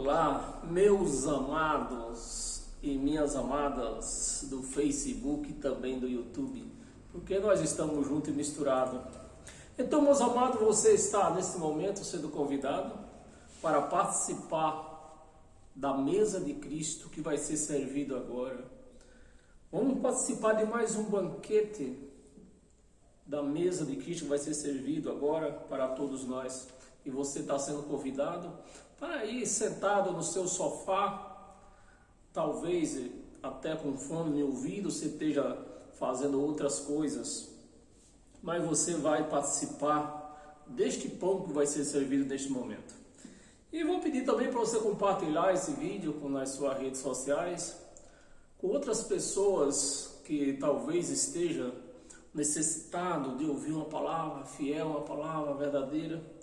Olá, meus amados e minhas amadas do Facebook e também do YouTube, porque nós estamos juntos e misturados. Então, meus amados, você está nesse momento sendo convidado para participar da mesa de Cristo que vai ser servido agora. Vamos participar de mais um banquete da mesa de Cristo que vai ser servido agora para todos nós. E você está sendo convidado para ir sentado no seu sofá, talvez até com fone no ouvido, você esteja fazendo outras coisas, mas você vai participar deste pão que vai ser servido neste momento. E vou pedir também para você compartilhar esse vídeo nas suas redes sociais, com outras pessoas que talvez estejam necessitado de ouvir uma palavra fiel, uma palavra verdadeira,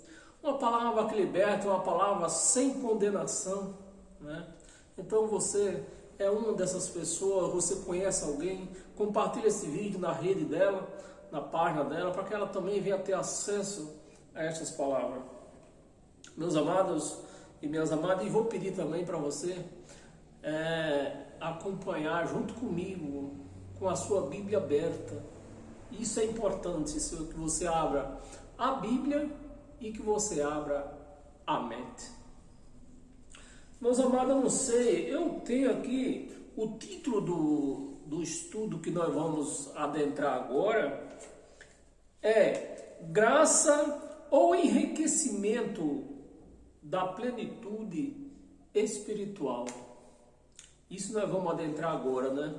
uma palavra que liberta, uma palavra sem condenação, né? Então você é uma dessas pessoas, você conhece alguém, compartilha esse vídeo na rede dela, na página dela, para que ela também venha ter acesso a essas palavras. Meus amados e minhas amadas, e vou pedir também para você acompanhar junto comigo, com a sua Bíblia aberta. Isso é importante, que você abra a Bíblia e que você abra a mente. Meus amados, eu não sei, eu tenho aqui o título do estudo que nós vamos adentrar agora, é Graça ou Enriquecimento da Plenitude Espiritual. Isso nós vamos adentrar agora, né?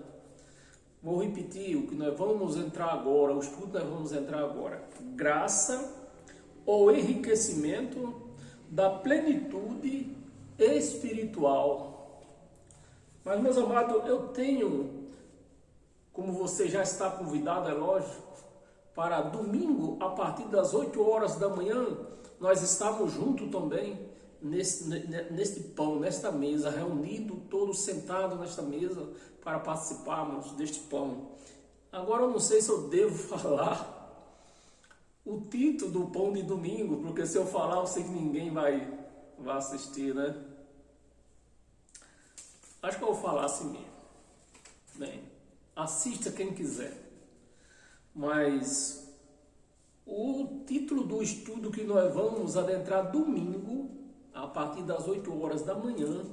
Vou repetir o que nós vamos entrar agora, o estudo que nós vamos entrar agora. Graça ou enriquecimento da plenitude espiritual. Mas, meus amados, eu tenho, como você já está convidado, é lógico, para domingo, a partir das 8 horas da manhã, nós estamos juntos também neste pão, nesta mesa, reunidos, todos sentados nesta mesa, para participarmos deste pão. Agora, eu não sei se eu devo falar o título do pão de domingo, porque se eu falar, eu sei que ninguém vai assistir, né? Acho que eu vou falar assim mesmo. Bem, assista quem quiser. Mas o título do estudo que nós vamos adentrar domingo, a partir das 8 horas da manhã,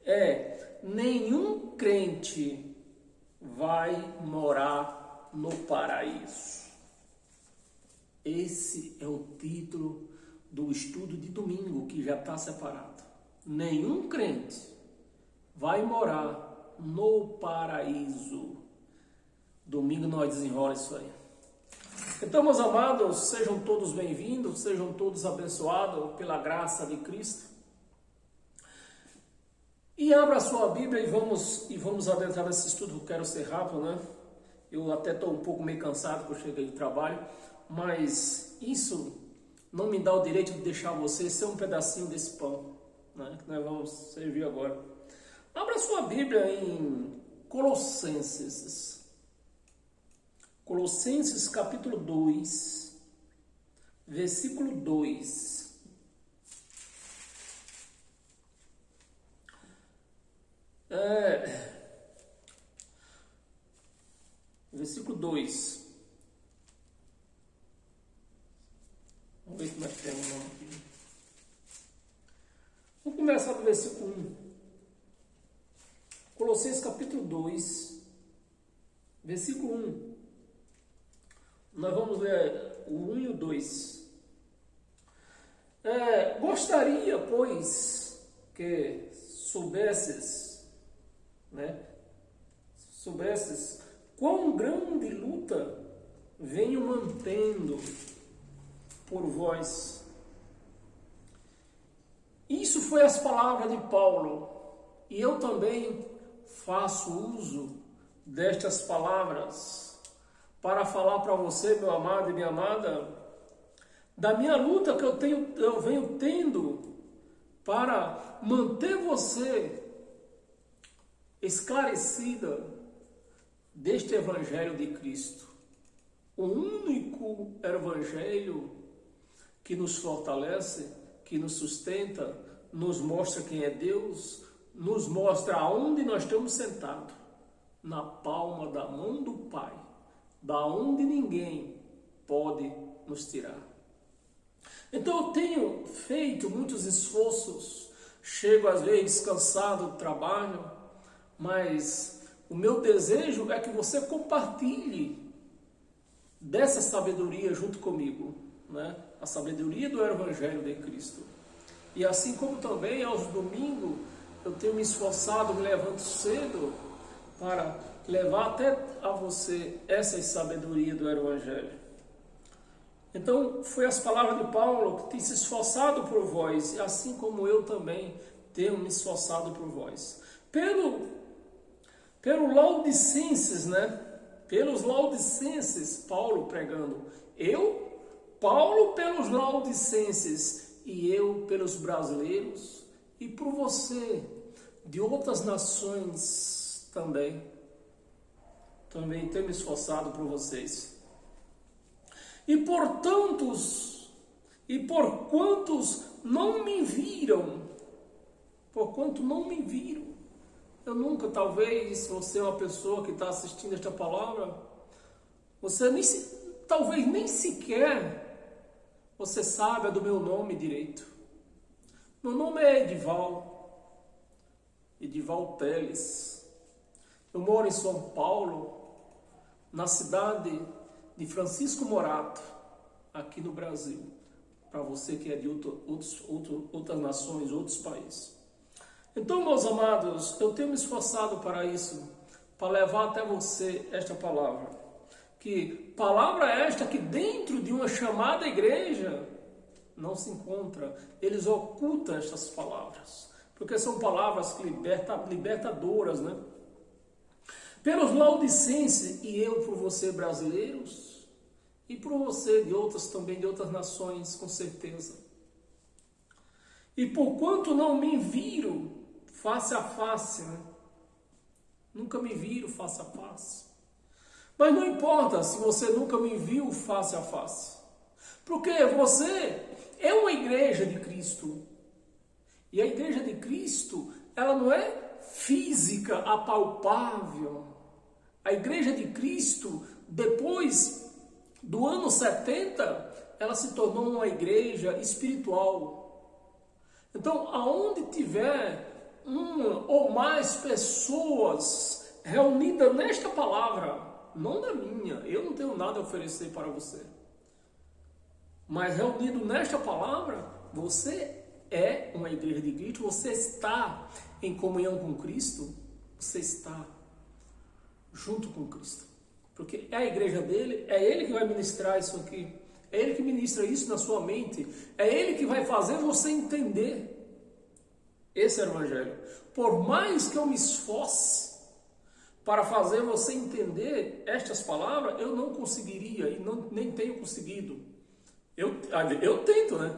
é: nenhum crente vai morar no paraíso. Esse é o título do estudo de domingo, que já está separado. Nenhum crente vai morar no paraíso. Domingo nós desenrolamos isso aí. Então, meus amados, sejam todos bem-vindos, sejam todos abençoados pela graça de Cristo. E abra a sua Bíblia e vamos adentrar nesse estudo. Eu quero ser rápido, né? Eu até estou um pouco meio cansado, porque eu cheguei do trabalho. Mas isso não me dá o direito de deixar você ser um pedacinho desse pão, né, que nós vamos servir agora. Abra sua Bíblia em Colossenses. Colossenses capítulo 2, versículo 2. Versículo 2. Vamos ver como é que tem o nome aqui. Vamos começar do versículo 1. Colossenses capítulo 2, versículo 1. Nós vamos ler o 1 e o 2. Gostaria, pois, que soubesses quão grande luta venho mantendo por vós. Isso foi as palavras de Paulo, e eu também faço uso destas palavras para falar para você, meu amado e minha amada, da minha luta que eu venho tendo para manter você esclarecida deste Evangelho de Cristo, o único Evangelho que nos fortalece, que nos sustenta nos mostra quem é Deus, nos mostra aonde nós estamos sentados, na palma da mão do Pai, da onde ninguém pode nos tirar. Então eu tenho feito muitos esforços, chego às vezes cansado do trabalho, mas o meu desejo é que você compartilhe dessa sabedoria junto comigo, né? A sabedoria do Evangelho de Cristo. E assim como também aos domingos eu tenho me esforçado, me levanto cedo para levar até a você essa sabedoria do Evangelho. Então, foi as palavras de Paulo que tem se esforçado por vós, assim como eu também tenho me esforçado por vós. Pelo Laodicenses, né? Pelos Laodicenses, Paulo pregando. Paulo pelos Laodicenses e eu pelos brasileiros e por você de outras nações também. Também tenho me esforçado por vocês. E por quantos não me viram, eu nunca, talvez, você é uma pessoa que está assistindo esta palavra, talvez nem sequer você saiba do meu nome direito. Meu nome é Edival Teles. Eu moro em São Paulo, na cidade de Francisco Morato, aqui no Brasil, para você que é de outras nações, outros países. Então, meus amados, eu tenho me esforçado para isso, para levar até você esta palavra. Que palavra é esta que dentro de uma chamada igreja não se encontra. Eles ocultam estas palavras, porque são palavras que libertadoras, né? Pelos Laodicenses e eu por você brasileiros e por você de outras também, de outras nações, com certeza. E por quanto não me viram face a face, né? Nunca me viram face a face. Mas não importa se você nunca me viu face a face, porque você é uma igreja de Cristo. E a igreja de Cristo, ela não é física, apalpável. A igreja de Cristo, depois do ano 70, ela se tornou uma igreja espiritual. Então, aonde tiver uma ou mais pessoas reunidas nesta palavra, não na minha, eu não tenho nada a oferecer para você, mas reunido nesta palavra, você é uma igreja de Cristo, você está em comunhão com Cristo, você está junto com Cristo, porque é a igreja dele, é ele que vai ministrar isso aqui, é ele que ministra isso na sua mente, é ele que vai fazer você entender esse evangelho. Por mais que eu me esforce para fazer você entender estas palavras, eu não conseguiria e nem tenho conseguido. Eu tento, né?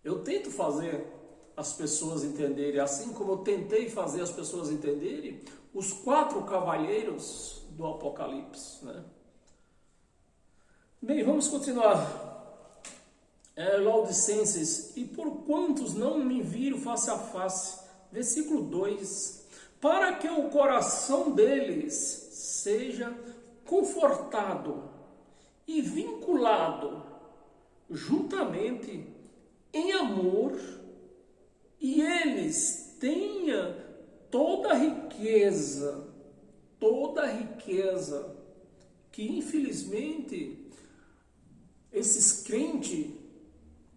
Eu tento fazer as pessoas entenderem, assim como eu tentei fazer as pessoas entenderem os 4 cavalheiros do Apocalipse, né? Bem, vamos continuar. Laodicenses, e por quantos não me viram face a face, versículo 2, para que o coração deles seja confortado e vinculado juntamente em amor, e eles tenham toda a riqueza, que infelizmente esses crentes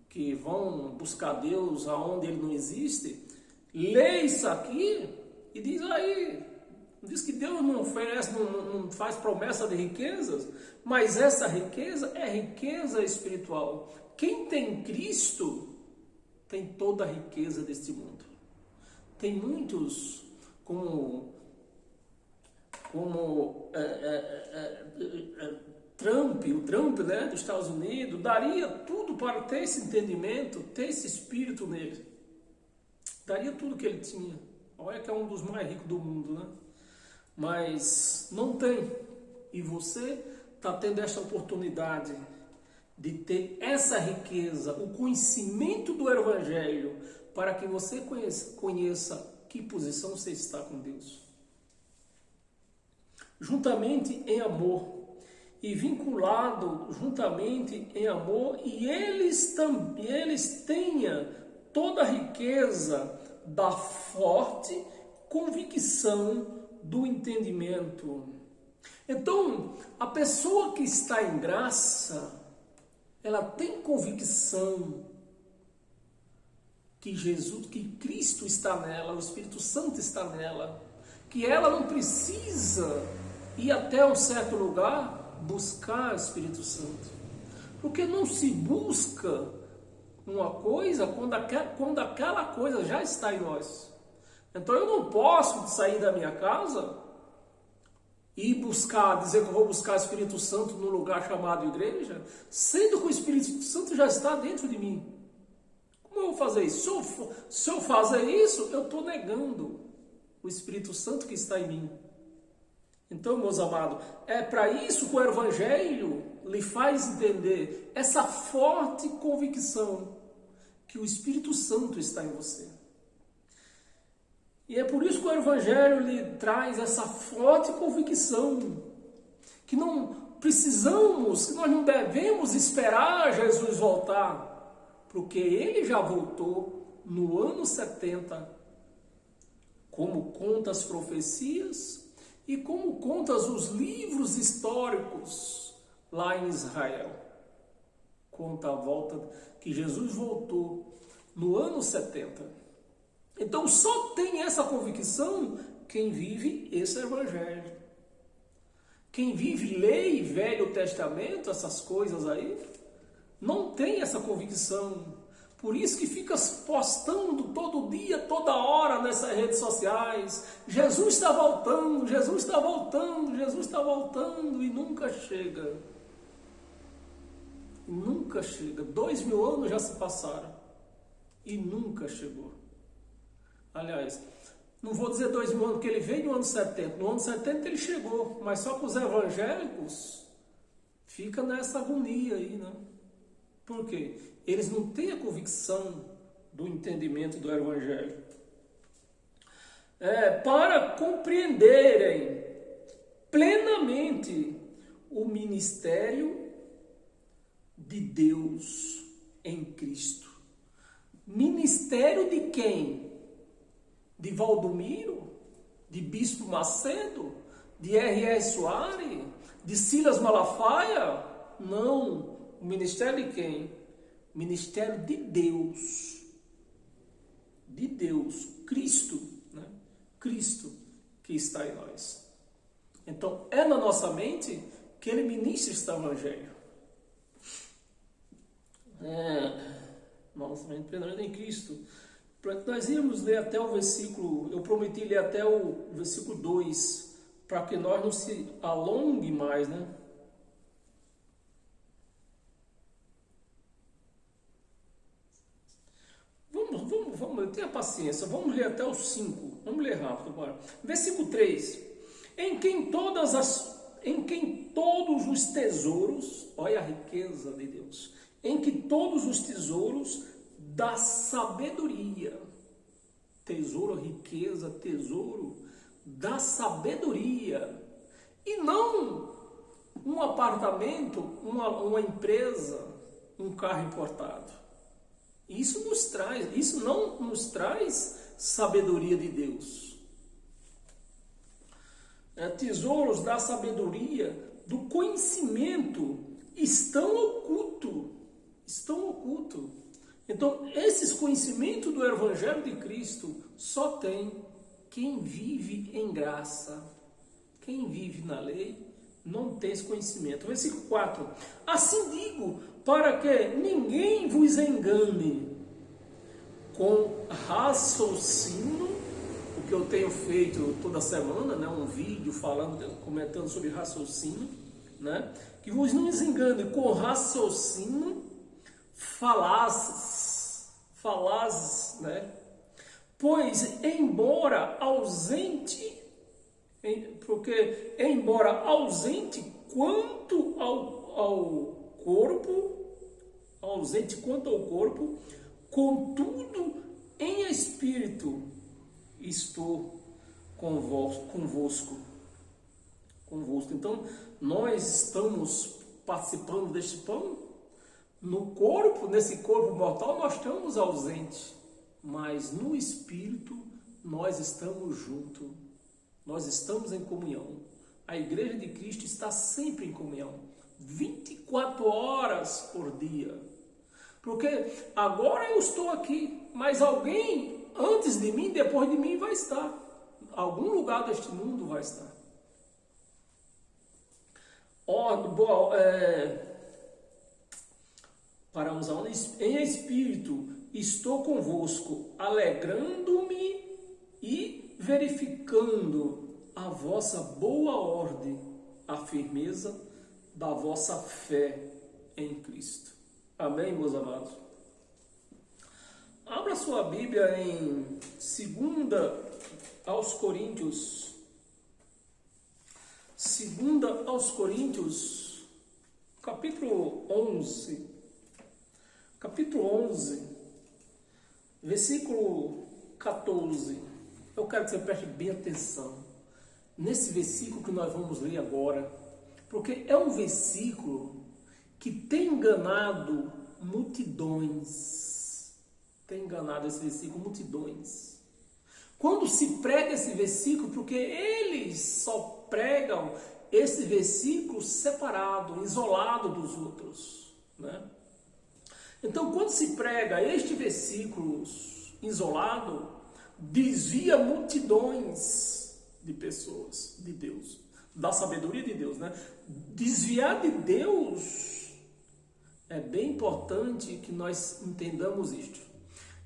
que vão buscar Deus aonde ele não existe, lê isso aqui e diz aí, diz que Deus não oferece, não faz promessa de riquezas, mas essa riqueza é riqueza espiritual. Quem tem Cristo tem toda a riqueza deste mundo. Tem muitos, como o Trump, né, dos Estados Unidos, daria tudo para ter esse entendimento, ter esse espírito nele. Daria tudo que ele tinha. Olha que é um dos mais ricos do mundo, né? Mas não tem. E você está tendo esta oportunidade de ter essa riqueza, o conhecimento do Evangelho, para que você conheça que posição você está com Deus. Juntamente em amor, e vinculado juntamente em amor, e eles tenham toda a riqueza da forte convicção do entendimento. Então, a pessoa que está em graça, ela tem convicção que Cristo está nela, o Espírito Santo está nela, que ela não precisa ir até um certo lugar buscar o Espírito Santo, porque não se busca uma coisa quando aquela coisa já está em nós. Então eu não posso sair da minha casa e dizer que eu vou buscar o Espírito Santo num lugar chamado igreja, sendo que o Espírito Santo já está dentro de mim. Como eu vou fazer isso? Se eu fazer isso, eu estou negando o Espírito Santo que está em mim. Então, meus amados, é para isso que o Evangelho lhe faz entender essa forte convicção que o Espírito Santo está em você. E é por isso que o Evangelho lhe traz essa forte convicção que não precisamos, que nós não devemos esperar Jesus voltar, porque Ele já voltou no ano 70, como conta as profecias e como conta os livros históricos lá em Israel. Conta a volta que Jesus voltou no ano 70. Então só tem essa convicção quem vive esse Evangelho. Quem vive lei, Velho Testamento, essas coisas aí, não tem essa convicção. Por isso que fica postando todo dia, toda hora nessas redes sociais. Jesus está voltando, Jesus está voltando, Jesus está voltando e nunca chega. Nunca chega. 2000 anos já se passaram e nunca chegou. Aliás, não vou dizer 2000 anos, porque ele veio no ano 70. No ano 70 ele chegou, mas só que os evangélicos ficam nessa agonia aí, né? Por quê? Eles não têm a convicção do entendimento do Evangelho. Para compreenderem plenamente o ministério de Deus em Cristo. Ministério de quem? De Valdomiro? De Bispo Macedo? De R.S. Soares? De Silas Malafaia? Não. O ministério de quem? Ministério de Deus. De Deus. Cristo. Né? Cristo que está em nós. Então, é na nossa mente que ele ministra este Evangelho. Nossa mente plenamente em Cristo. Nós íamos ler até o versículo, eu prometi ler até o versículo 2, para que nós não se alongue mais, né? Vamos, tenha paciência, vamos ler até o 5, vamos ler rápido, bora. Versículo 3, em quem todos os tesouros, olha a riqueza de Deus, em que todos os tesouros da sabedoria, tesouro, riqueza, tesouro da sabedoria, e não um apartamento, uma empresa, um carro importado. Isso não nos traz sabedoria de Deus. Tesouros da sabedoria, do conhecimento, estão ocultos. Então, esses conhecimentos do Evangelho de Cristo só tem quem vive em graça. Quem vive na lei não tem esse conhecimento. Versículo 4. Assim digo, para que ninguém vos engane com raciocínio, o que eu tenho feito toda semana, né, um vídeo comentando sobre raciocínio, né, que vos não engane com raciocínio falazes, né, pois embora ausente quanto ao corpo, ausente quanto ao corpo, contudo em espírito estou convosco. Então, nós estamos participando deste pão. No corpo, nesse corpo mortal, nós estamos ausentes, mas no espírito nós estamos juntos, nós estamos em comunhão. A igreja de Cristo está sempre em comunhão, 24 horas por dia. Porque agora eu estou aqui, mas alguém antes de mim, depois de mim vai estar. Algum lugar deste mundo vai estar. Paramos aonde? Em espírito estou convosco, alegrando-me e verificando a vossa boa ordem, a firmeza da vossa fé em Cristo. Amém, meus amados? Abra sua Bíblia em 2 aos Coríntios. 2 aos Coríntios, capítulo 11. Capítulo 11, versículo 14. Eu quero que você preste bem atenção nesse versículo que nós vamos ler agora, porque é um versículo que tem enganado multidões. Tem enganado esse versículo multidões. Quando se prega esse versículo, porque eles só pregam esse versículo separado, isolado dos outros, né? Então, quando se prega este versículo isolado, desvia multidões de pessoas de Deus, da sabedoria de Deus, né? Desviar de Deus é bem importante que nós entendamos isto.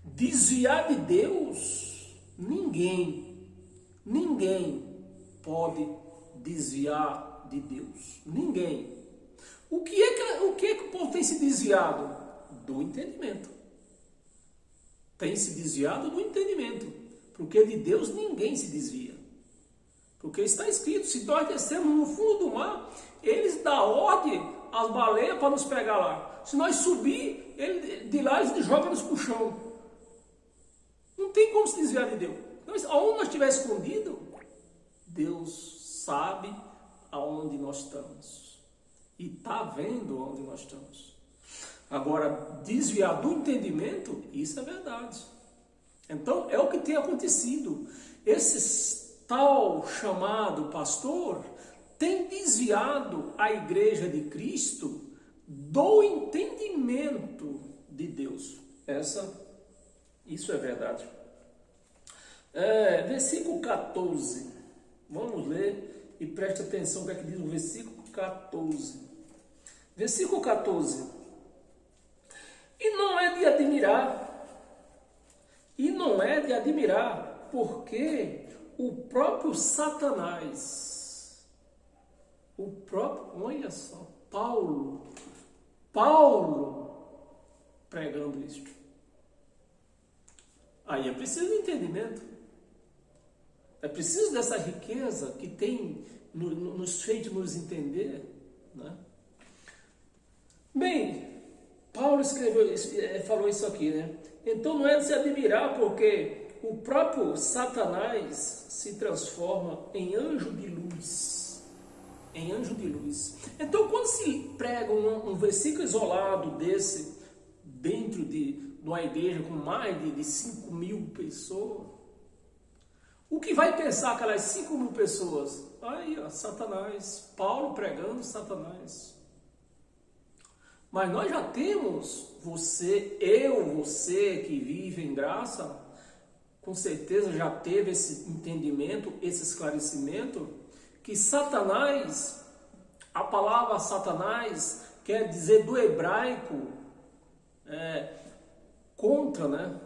Desviar de Deus, ninguém pode desviar de Deus. Ninguém. O que é que o povo tem se desviado? Do entendimento. Tem se desviado do entendimento. Porque de Deus ninguém se desvia. Porque está escrito, se nós descermos no fundo do mar, eles dão ordem às baleias para nos pegar lá. Se nós subir, de lá eles jogam-nos para o chão. Não tem como se desviar de Deus. Aonde nós estiver escondido, Deus sabe aonde nós estamos. E está vendo onde nós estamos. Agora, desviar do entendimento, isso é verdade. Então, é o que tem acontecido. Esse tal chamado pastor tem desviado a igreja de Cristo do entendimento de Deus. Isso é verdade. Versículo 14. Vamos ler e preste atenção no que é que diz o versículo 14. Versículo 14. E não é de admirar, porque o próprio Satanás, olha só, Paulo pregando isto. Aí é preciso de entendimento. É preciso dessa riqueza que tem nos feito nos entender, né? Bem, Paulo falou isso aqui, né? Então não é de se admirar, porque o próprio Satanás se transforma em anjo de luz. Em anjo de luz. Então, quando se prega um versículo isolado desse, dentro de uma igreja com mais de 5.000 pessoas, o que vai pensar aquelas 5.000 pessoas? Aí, ó, Satanás. Paulo pregando Satanás. Mas nós já temos, você que vive em graça, com certeza já teve esse entendimento, esse esclarecimento, que Satanás, a palavra Satanás quer dizer do hebraico, contra, né?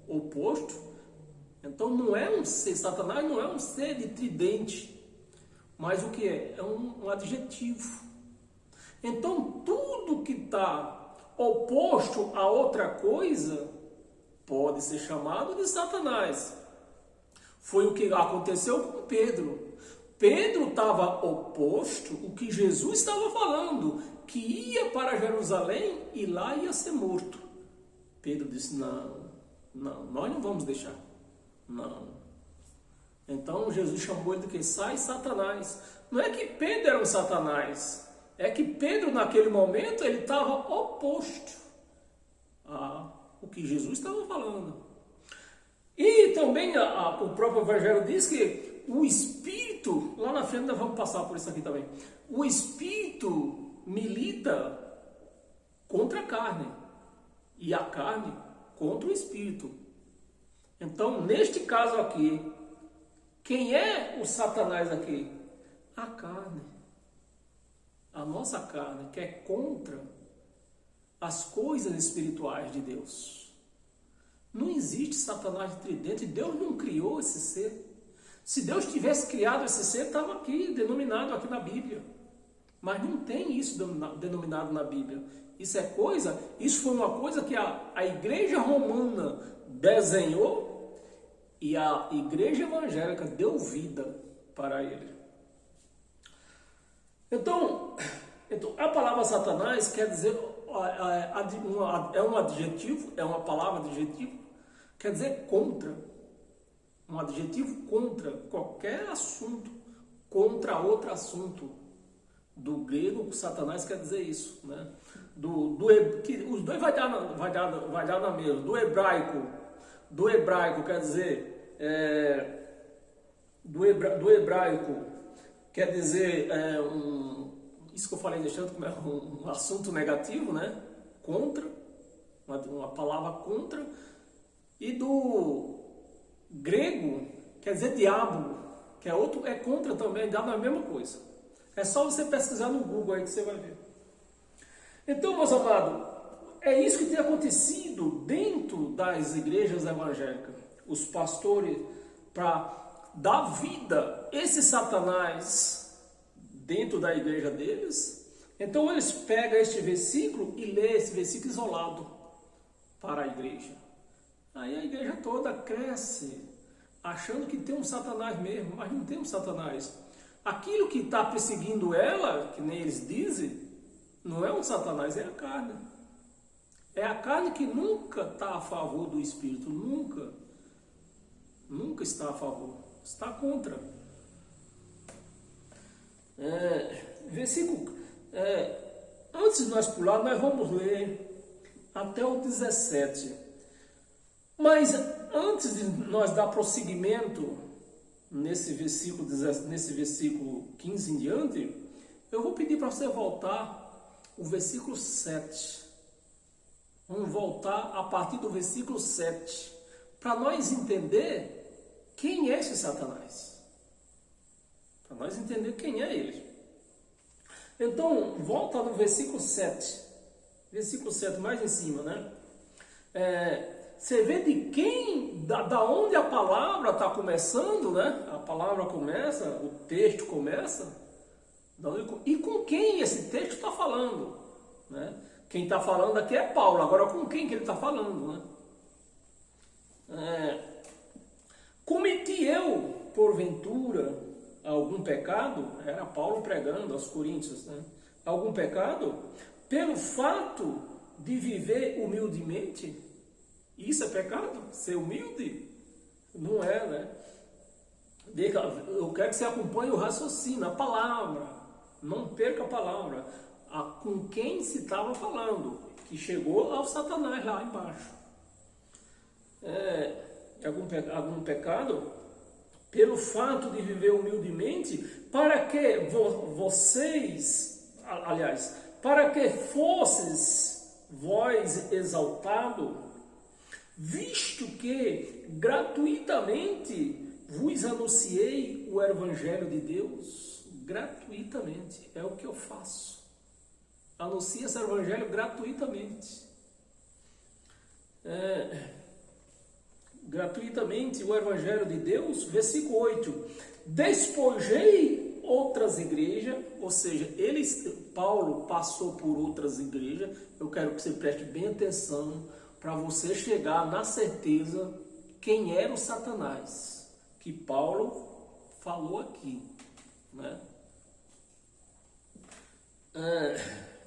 Oposto. Então não é um ser, Satanás não é um ser de tridente. Mas o que é? É um adjetivo. Então, tudo que está oposto a outra coisa pode ser chamado de Satanás. Foi o que aconteceu com Pedro. Pedro estava oposto o que Jesus estava falando, que ia para Jerusalém e lá ia ser morto. Pedro disse, não, nós não vamos deixar, não. Então Jesus chamou ele de que? Sai, Satanás. Não é que Pedro era um Satanás, é que Pedro naquele momento ele estava oposto ao que Jesus estava falando. E também o próprio Evangelho diz que o Espírito, lá na frente nós vamos passar por isso aqui também, o Espírito milita contra a carne e a carne contra o Espírito. Então, neste caso aqui, quem é o Satanás aqui? A carne. A nossa carne, que é contra as coisas espirituais de Deus. Não existe Satanás tridente. Deus não criou esse ser. Se Deus tivesse criado esse ser, estava aqui, denominado aqui na Bíblia. Mas não tem isso denominado na Bíblia. Isso foi uma coisa que a igreja romana desenhou e a igreja evangélica deu vida para ele. Então a palavra Satanás quer dizer, é um adjetivo, é uma palavra adjetivo, quer dizer contra. Um adjetivo contra qualquer assunto, contra outro assunto. Do grego, Satanás quer dizer isso, né? Os dois vai dar na mesma. Do hebraico quer dizer do hebraico quer dizer isso que eu falei deixando como é um assunto negativo, né? Contra, uma palavra contra. E do grego quer dizer diabo, que é contra também, dá na mesma coisa. É só você pesquisar no Google aí que você vai ver. Então, meus amados, é isso que tem acontecido dentro das igrejas evangélicas. Os pastores, para dar vida a esse Satanás dentro da igreja deles, então eles pegam este versículo e lê esse versículo isolado para a igreja. Aí a igreja toda cresce, achando que tem um Satanás mesmo, mas não tem um Satanás. Aquilo que está perseguindo ela, que nem eles dizem, não é um Satanás, é a carne. É a carne que nunca está a favor do Espírito, nunca está a favor, está contra. Antes de nós pular, nós vamos ler até o 17. Mas antes de nós dar prosseguimento nesse versículo 15 em diante, eu vou pedir para você voltar o versículo 7. Vamos voltar a partir do versículo 7, para nós entender quem é esse Satanás. Para nós entender quem é ele. Então, volta no versículo 7. Versículo 7, mais em cima, né? Você vê de quem, da onde a palavra está começando, né? A palavra começa, o texto começa, e com quem esse texto está falando, né? Quem está falando aqui é Paulo, agora com quem que ele está falando, né? Cometi eu, porventura, algum pecado? Era Paulo pregando aos Coríntios, né? Algum pecado? Pelo fato de viver humildemente? Isso é pecado? Ser humilde? Não é, né? Eu quero que você acompanhe o raciocínio, a palavra. Não perca a palavra. Com quem se estava falando, que chegou ao Satanás lá embaixo. Algum pecado? Pelo fato de viver humildemente, para que para que fosses vós exaltado, visto que gratuitamente vos anunciei o Evangelho de Deus. Gratuitamente, é o que eu faço. Anuncio esse Evangelho gratuitamente. Gratuitamente o Evangelho de Deus. Versículo 8. Despojei outras igrejas, ou seja, Paulo passou por outras igrejas. Eu quero que você preste bem atenção para você chegar na certeza quem era o Satanás que Paulo falou aqui. né?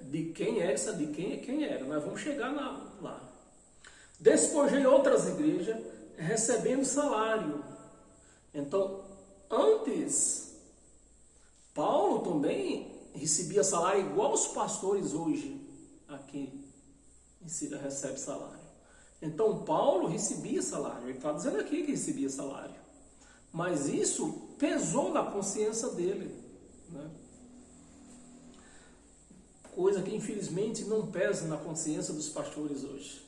De quem é essa, de quem era. Nós vamos chegar lá. Despojei outras igrejas recebendo salário. Então, antes, Paulo também recebia salário igual os pastores hoje aqui recebe salário. Então, Paulo recebia salário. Ele está dizendo aqui que recebia salário. Mas isso pesou na consciência dele, né? Coisa que infelizmente não pesa na consciência dos pastores hoje.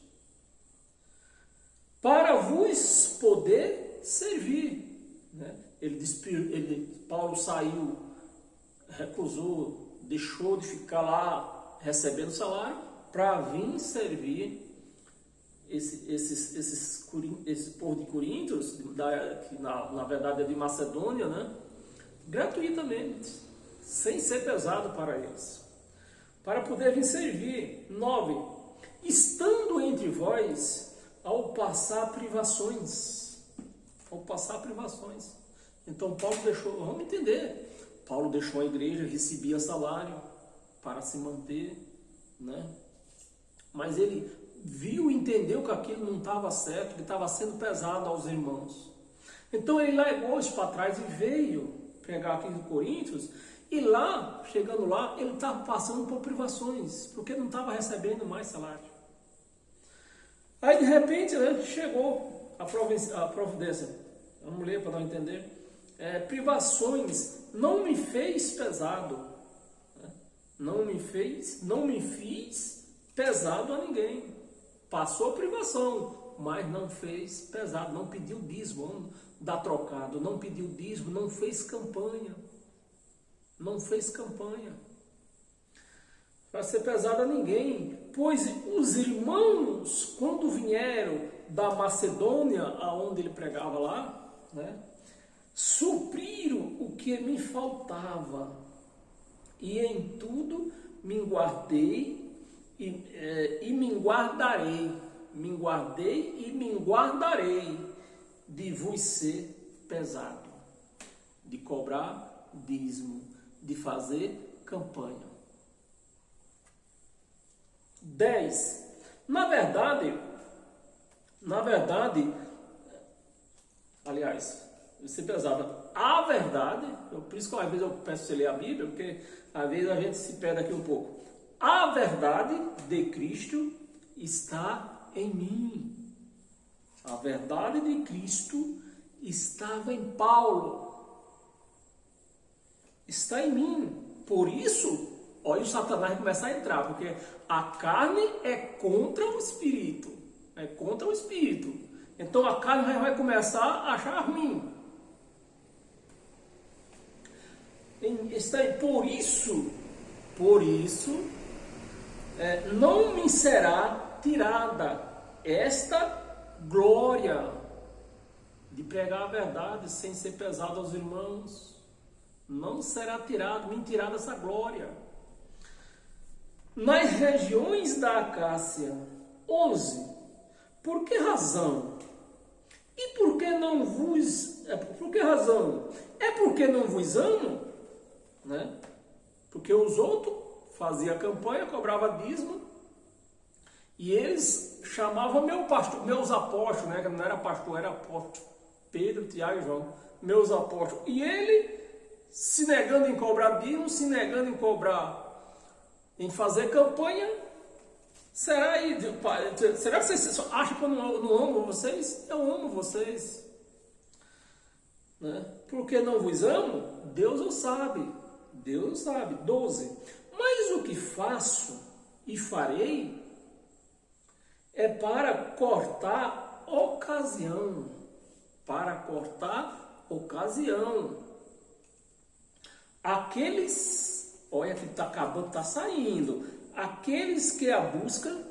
Para vos poder servir, né? Paulo saiu, recusou, deixou de ficar lá recebendo salário para vir servir esse povo de Coríntios, que na verdade é de Macedônia, né? Gratuitamente, sem ser pesado para eles, para poder vir servir. 9. Estando entre vós ao passar privações. Então Paulo deixou, vamos entender, Paulo deixou a igreja, recebia salário para se manter, né? Mas ele viu e entendeu que aquilo não estava certo, que estava sendo pesado aos irmãos. Então ele largou isso para trás e veio pregar aqui em Coríntios. E lá, chegando lá, ele estava passando por privações, porque não estava recebendo mais salário. Aí de repente, né, chegou a providência. Vamos ler para não entender. Privações não me fez pesado, né? não me fiz pesado a ninguém. Passou privação, mas não fez pesado, não pediu dízimo, vamos dar trocado, não pediu dízimo, não fez campanha. Vai ser pesado a ninguém, pois os irmãos, quando vieram da Macedônia, aonde ele pregava lá, né, supriram o que me faltava, e em tudo me guardei e me guardarei de vos ser pesado, de cobrar dízimo, de fazer campanha. 10. Na verdade, aliás, ser pesado. A verdade, por isso que às vezes eu peço você ler a Bíblia, porque às vezes a gente se perde aqui um pouco. A verdade de Cristo está em mim. A verdade de Cristo estava em Paulo. Está em mim. Por isso, olha o Satanás começar a entrar, porque a carne é contra o Espírito. Então a carne vai começar a achar ruim. Por isso, não me será tirada esta glória de pregar a verdade sem ser pesado aos irmãos. Não será me tirada essa glória. Nas regiões da Acácia. 11. Por que razão? E por que não vos... Por que razão? É porque não vos amo? Né? Porque os outros faziam campanha, cobravam dízimo, e eles chamavam meus apóstolos, né? Que não era pastor, era apóstolo, Pedro, Tiago e João, meus apóstolos. E ele se negando em cobrar dízimo, se negando em fazer campanha. Será que vocês acham que eu não amo vocês? Eu amo vocês. Né? Porque não vos amo? Deus o sabe. 12. Mas o que faço e farei é para cortar ocasião. Aqueles, olha que está acabando, está saindo. Aqueles que a buscam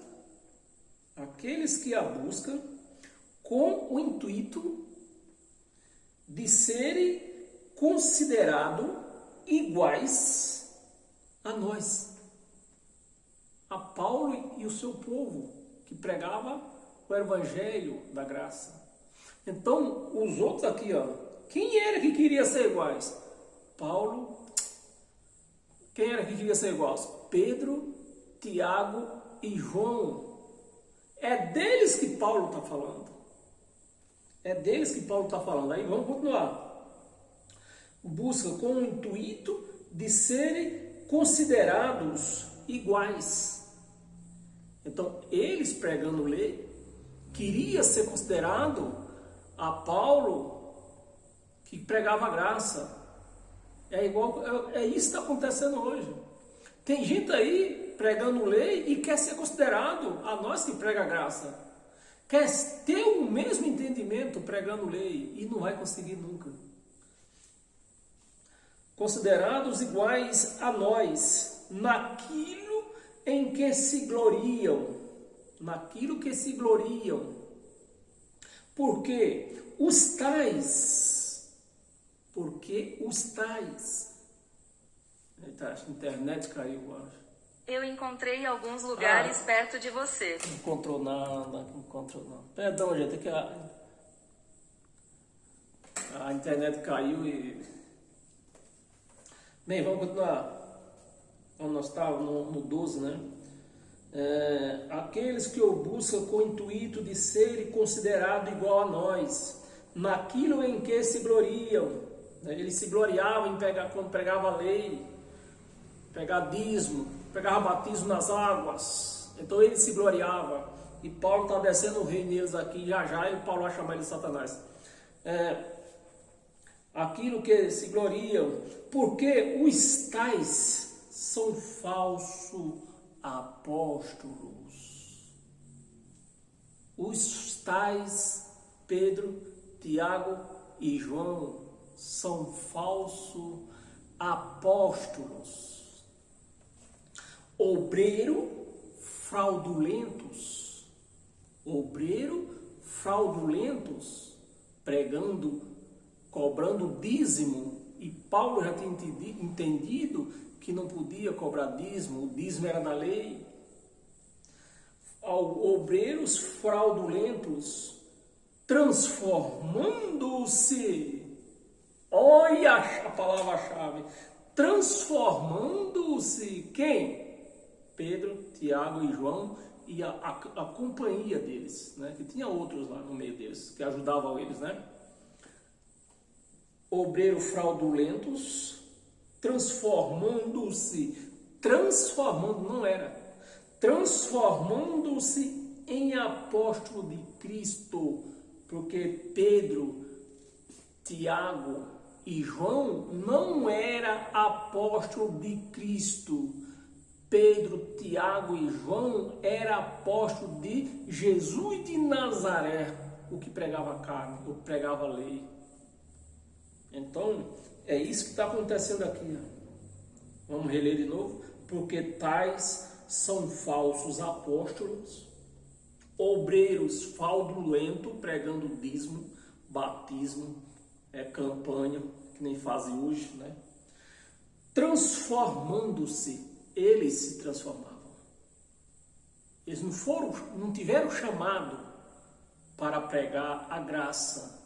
com o intuito de serem considerados iguais a nós, a Paulo e o seu povo, que pregava o evangelho da graça. Então, os outros aqui, ó, quem era que queria ser iguais? Paulo Quem era que queria ser iguais? Pedro, Tiago e João. É deles que Paulo está falando. É deles que Paulo está falando. Aí vamos continuar. Busca com o intuito de serem considerados iguais. Então, eles pregando lei, queria ser considerado a Paulo que pregava a graça. É isso que está acontecendo hoje. Tem gente aí pregando lei e quer ser considerado a nós que prega a graça. Quer ter o mesmo entendimento pregando lei e não vai conseguir nunca. Considerados iguais a nós, naquilo em que se gloriam. Naquilo que se gloriam. Porque os tais. Eita, a internet caiu, eu acho. Eu encontrei alguns lugares perto de você. Não encontrou nada. Perdão, gente, é que a internet caiu e... Bem, vamos continuar. Nós estávamos no 12, né? Aqueles que o buscam com o intuito de serem considerados igual a nós, naquilo em que se gloriam. Eles se gloriavam quando pregavam a lei, pregar dízimo, pegava batismo nas águas. Então ele se gloriava. E Paulo está descendo o rei neles aqui, já e Paulo vai chamar ele de Satanás. Aquilo que se gloriam, porque os tais são falsos apóstolos. Os tais, Pedro, Tiago e João, são falsos apóstolos. Obreiro fraudulentos, pregando, cobrando dízimo, e Paulo já tinha entendido que não podia cobrar dízimo, o dízimo era da lei. Obreiros fraudulentos, transformando-se, olha a palavra-chave, transformando-se, quem? Pedro, Tiago e João e a companhia deles, né? Que tinha outros lá no meio deles, que ajudavam eles, né? Obreiros fraudulentos, transformando-se em apóstolo de Cristo, porque Pedro, Tiago e João não era apóstolo de Cristo. Pedro, Tiago e João era apóstolo de Jesus de Nazaré, o que pregava a carne, o que pregava a lei. Então, é isso que está acontecendo aqui. Vamos reler de novo. Porque tais são falsos apóstolos, obreiros fraudulentos, pregando dízimo, batismo, campanha, que nem fazem hoje, né? Transformando-se, eles se transformavam. Eles não tiveram chamado para pregar a graça.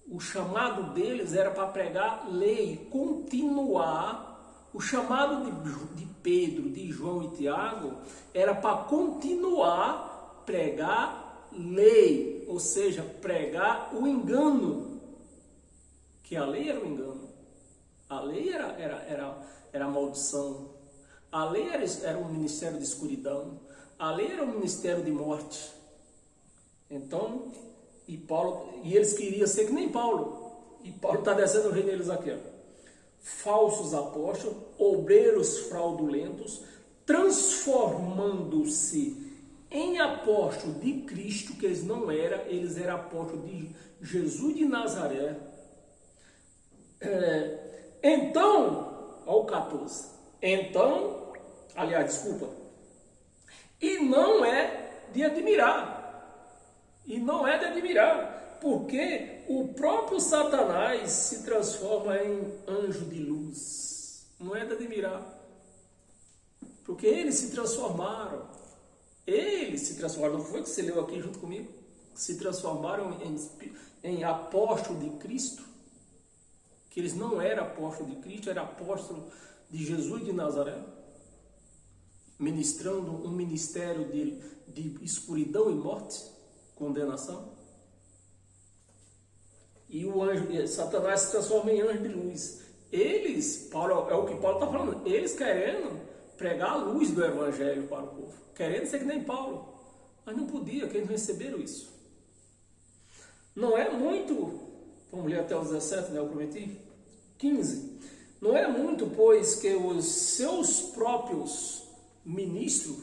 O chamado deles era para pregar lei, continuar. O chamado de Pedro, de João e Tiago era para continuar pregar lei, ou seja, pregar o engano. Que a lei era o engano. A lei era a maldição. A lei era um ministério de escuridão. A lei era um ministério de morte. Então, e eles queriam ser que nem Paulo. E Paulo está descendo o rei neles aqui. Ó. Falsos apóstolos, obreiros fraudulentos, transformando-se em apóstolos de Cristo, que eles não eram, eles eram apóstolos de Jesus de Nazaré. Então, ao 14. Então, aliás, desculpa. E não é de admirar. Porque o próprio Satanás se transforma em anjo de luz. Não é de admirar. Porque eles se transformaram. Não foi que você leu aqui junto comigo? Se transformaram em apóstolo de Cristo. Que eles não eram apóstolo de Cristo, eram apóstolo de Jesus de Nazaré, ministrando um ministério de escuridão e morte, condenação. E o anjo, Satanás se transforma em anjo de luz. Eles, Paulo, é o que Paulo está falando, eles querendo pregar a luz do evangelho para o povo, querendo ser que nem Paulo, mas não podia, porque eles não receberam isso. Não é muito, vamos ler até o 17, né, eu prometi, 15, não é muito, pois que os seus próprios ministros,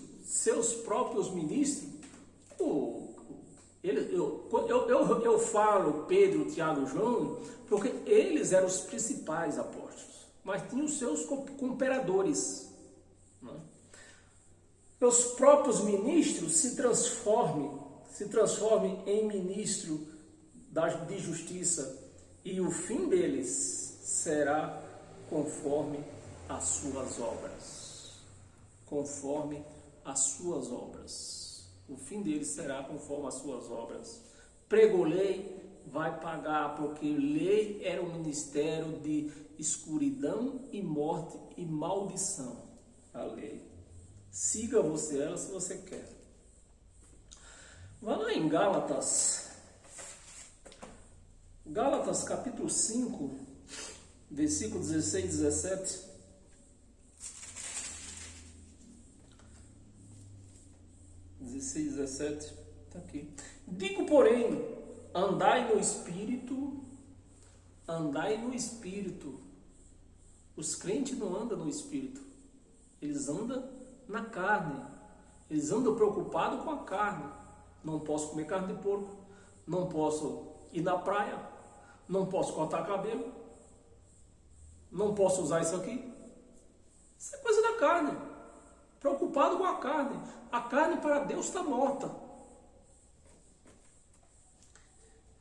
eu falo Pedro, Tiago e João, porque eles eram os principais apóstolos, mas tinham os seus cooperadores. Né? Os próprios ministros se transformem em ministro de justiça, e o fim deles será conforme as suas obras. Conforme as suas obras. O fim deles será conforme as suas obras. Pregou lei, vai pagar, porque lei era um ministério de escuridão e morte e maldição. A lei. Siga você ela se você quer. Vá lá em Gálatas. Gálatas capítulo 5, versículo 16 e 17. Está aqui. Digo, porém, andai no Espírito. Os crentes não andam no Espírito, eles andam na carne, eles andam preocupados com a carne. Não posso comer carne de porco, não posso ir na praia, não posso cortar cabelo, não posso usar isso aqui. Isso é coisa da carne, preocupado com a carne. A carne para Deus está morta.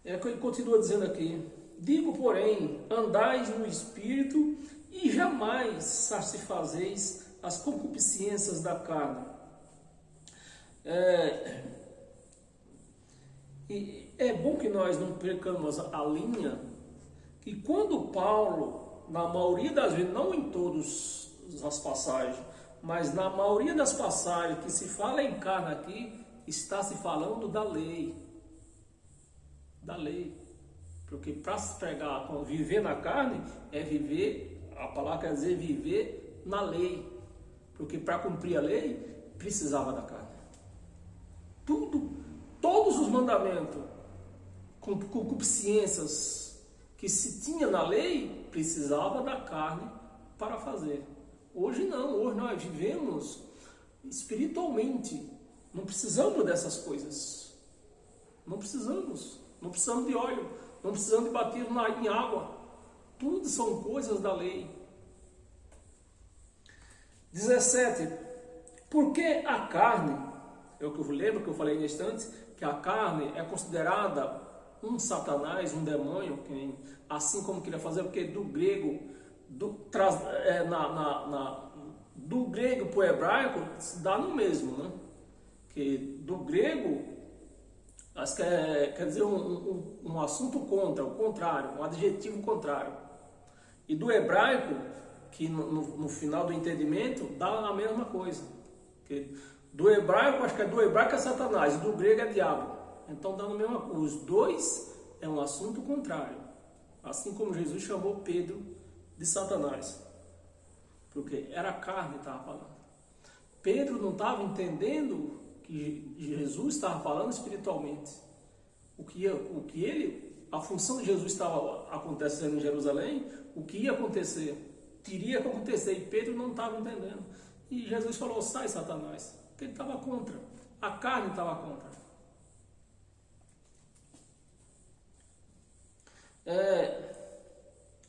É o que ele continua dizendo aqui. Digo, porém, andais no Espírito e jamais satisfazeis as concupiscências da carne. É bom que nós não percamos a linha, que quando Paulo, na maioria das vezes, não em todas as passagens, mas na maioria das passagens que se fala em carne aqui, está se falando da lei. Da lei. Porque para se pregar, viver na carne, é viver, a palavra quer dizer viver na lei. Porque para cumprir a lei, precisava da carne. Todos os mandamentos, concupiscências que se tinha na lei, precisava da carne para fazer. Hoje não, hoje nós vivemos espiritualmente, não precisamos dessas coisas, não precisamos de óleo, não precisamos de batismo em água, tudo são coisas da lei. 17, porque a carne, é o que eu lembro que eu falei neste instante, que a carne é considerada um satanás, um demônio, assim como queria fazer, porque do grego, do grego para o hebraico, se dá no mesmo, né? Que do grego, quer dizer um assunto contra, o contrário, um adjetivo contrário. E do hebraico, que no final do entendimento, dá a mesma coisa. Que do hebraico, acho que do hebraico é Satanás, e do grego é diabo. Então dá a mesma coisa. Os dois é um assunto contrário. Assim como Jesus chamou Pedro de Satanás. Porque era a carne que estava falando. Pedro não estava entendendo que Jesus estava falando espiritualmente. A função de Jesus estava acontecendo em Jerusalém, o que ia acontecer, teria que acontecer, e Pedro não estava entendendo. E Jesus falou, sai Satanás, porque ele estava contra, a carne estava contra.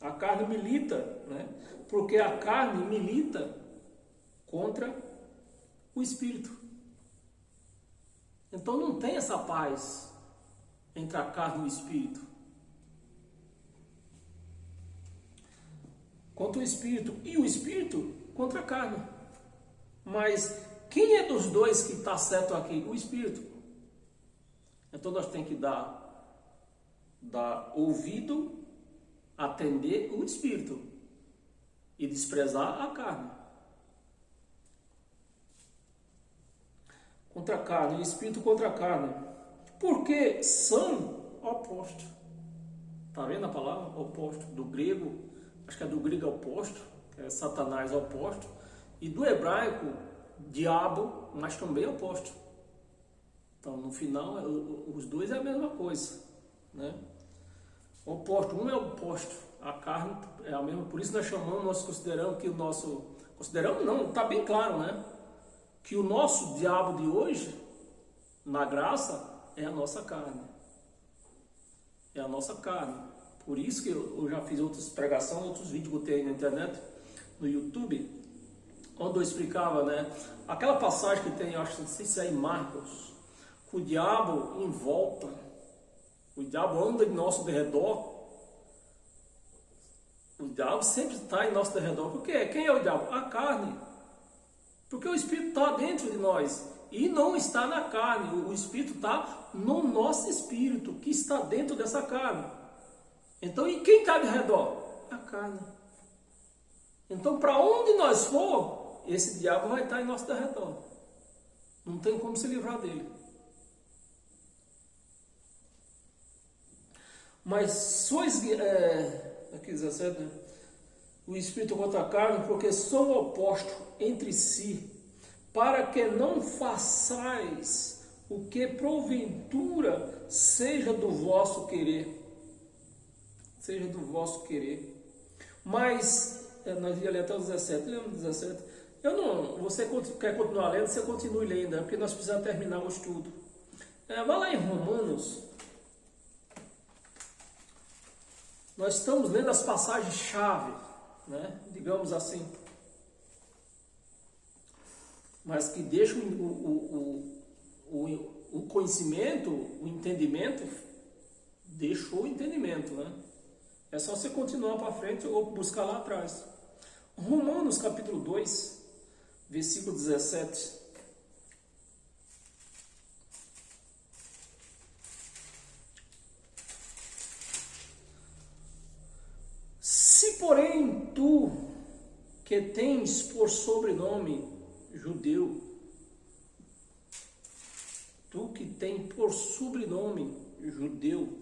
A carne milita, né? Porque a carne milita contra o Espírito. Então não tem essa paz entre a carne e o Espírito. Contra o Espírito. E o Espírito contra a carne. Mas quem é dos dois que está certo aqui? O Espírito. Então nós temos que dar ouvido, atender o Espírito. e desprezar a carne. Contra a carne, o espírito contra a carne. Porque são opostos. Está vendo a palavra? Oposto. Do grego, acho que é do grego oposto, que é Satanás oposto. E do hebraico, diabo, mas também oposto. Então, no final, os dois é a mesma coisa, né? Oposto, um é oposto, a carne é a mesma, por isso nós chamamos, nós consideramos que o nosso, consideramos não, está bem claro, né? Que o nosso diabo de hoje, na graça, é a nossa carne. É a nossa carne. Por isso que eu já fiz outras pregações, outros vídeos que eu tenho na internet, no YouTube, onde eu explicava, né? Aquela passagem que tem, eu acho, não sei se é em Marcos, o diabo em volta, o diabo anda em nosso derredor, o diabo sempre está em nosso derredor. Por quê? Quem é o diabo? A carne. Porque o Espírito está dentro de nós e não está na carne, o Espírito está no nosso espírito, que está dentro dessa carne. Então, e quem está de redor? A carne. Então, para onde nós for, esse diabo vai estar em nosso derredor. Não tem como se livrar dele. Mas sois, aqui 17, né? O espírito contra a carne, porque são opostos entre si, para que não façais o que porventura seja do vosso querer. Seja do vosso querer. Mas, nós ia ler até o 17, lembra do 17? Você quer continuar lendo, você continue lendo, né? Porque nós precisamos terminar o estudo. Vai lá em Romanos. Nós estamos lendo as passagens-chave, né? Digamos assim, mas que deixam o conhecimento, o entendimento, deixou o entendimento, né? É só você continuar para frente ou buscar lá atrás. Romanos capítulo 2, versículo 17. Se porém tu, que tens por sobrenome judeu, tu que tens por sobrenome judeu,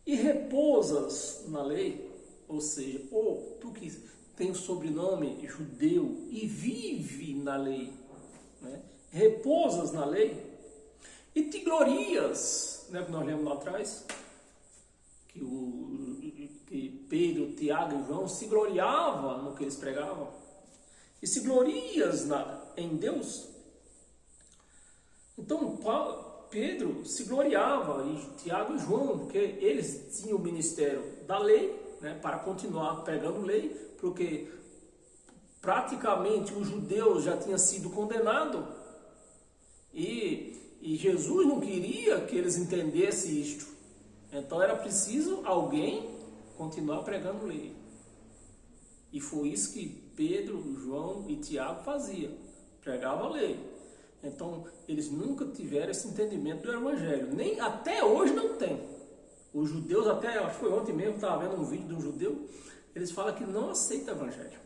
e repousas na lei, ou seja, ou tu que tens sobrenome judeu e vive na lei, né? Repousas na lei, e te glorias, né, que nós lemos lá atrás, que Pedro, Tiago e João se gloriavam no que eles pregavam, e se glorias em Deus. Então Pedro se gloriava, e Tiago e João, porque eles tinham o ministério da lei, né, para continuar pregando lei, porque praticamente os judeus já tinham sido condenados, e Jesus não queria que eles entendessem isto. Então era preciso alguém continuar pregando lei. E foi isso que Pedro, João e Tiago faziam. Pregavam a lei. Então eles nunca tiveram esse entendimento do evangelho. Nem até hoje não tem. Os judeus, até acho que foi ontem mesmo, estava vendo um vídeo de um judeu, eles falam que não aceita o evangelho.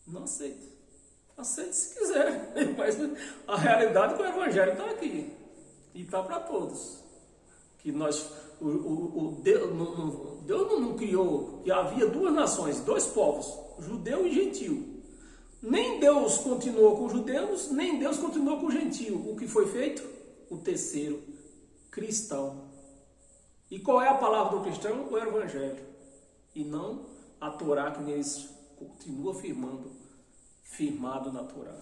Não aceita. Aceita se quiser. Mas a realidade é que o evangelho está aqui. E está para todos. Que nós... Deus não criou que havia duas nações, dois povos, judeu e gentio. Nem Deus continuou com os judeus, nem Deus continuou com o gentio. O que foi feito? O terceiro, cristão. E qual é a palavra do cristão? O evangelho. E não a Torá, que eles continuam firmado na Torá.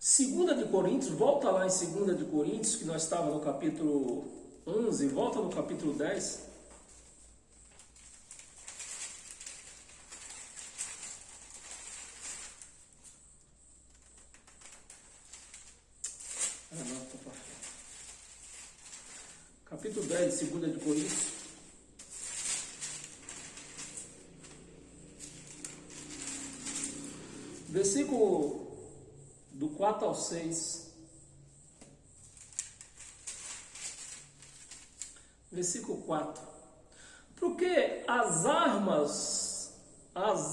2 de Coríntios, volta lá em 2 de Coríntios, que nós estávamos no capítulo 11, volta no capítulo 10. Capítulo 10 de 2 de Coríntios. Versículo do 4 ao 6. Versículo 4. as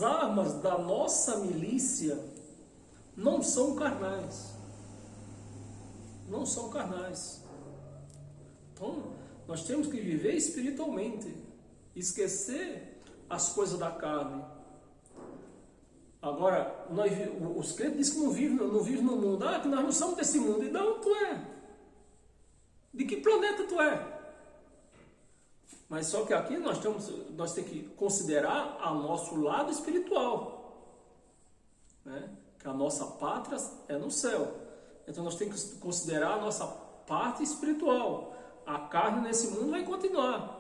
armas da nossa milícia não são carnais. Não são carnais. Então, nós temos que viver espiritualmente, esquecer as coisas da carne. Agora, os crentes dizem que não vivem no mundo. Ah, que nós não somos desse mundo. E não, tu é. De que planeta tu é? Mas só que aqui nós temos que considerar o nosso lado espiritual, né? Que a nossa pátria é no céu. Então nós temos que considerar a nossa parte espiritual. A carne nesse mundo vai continuar.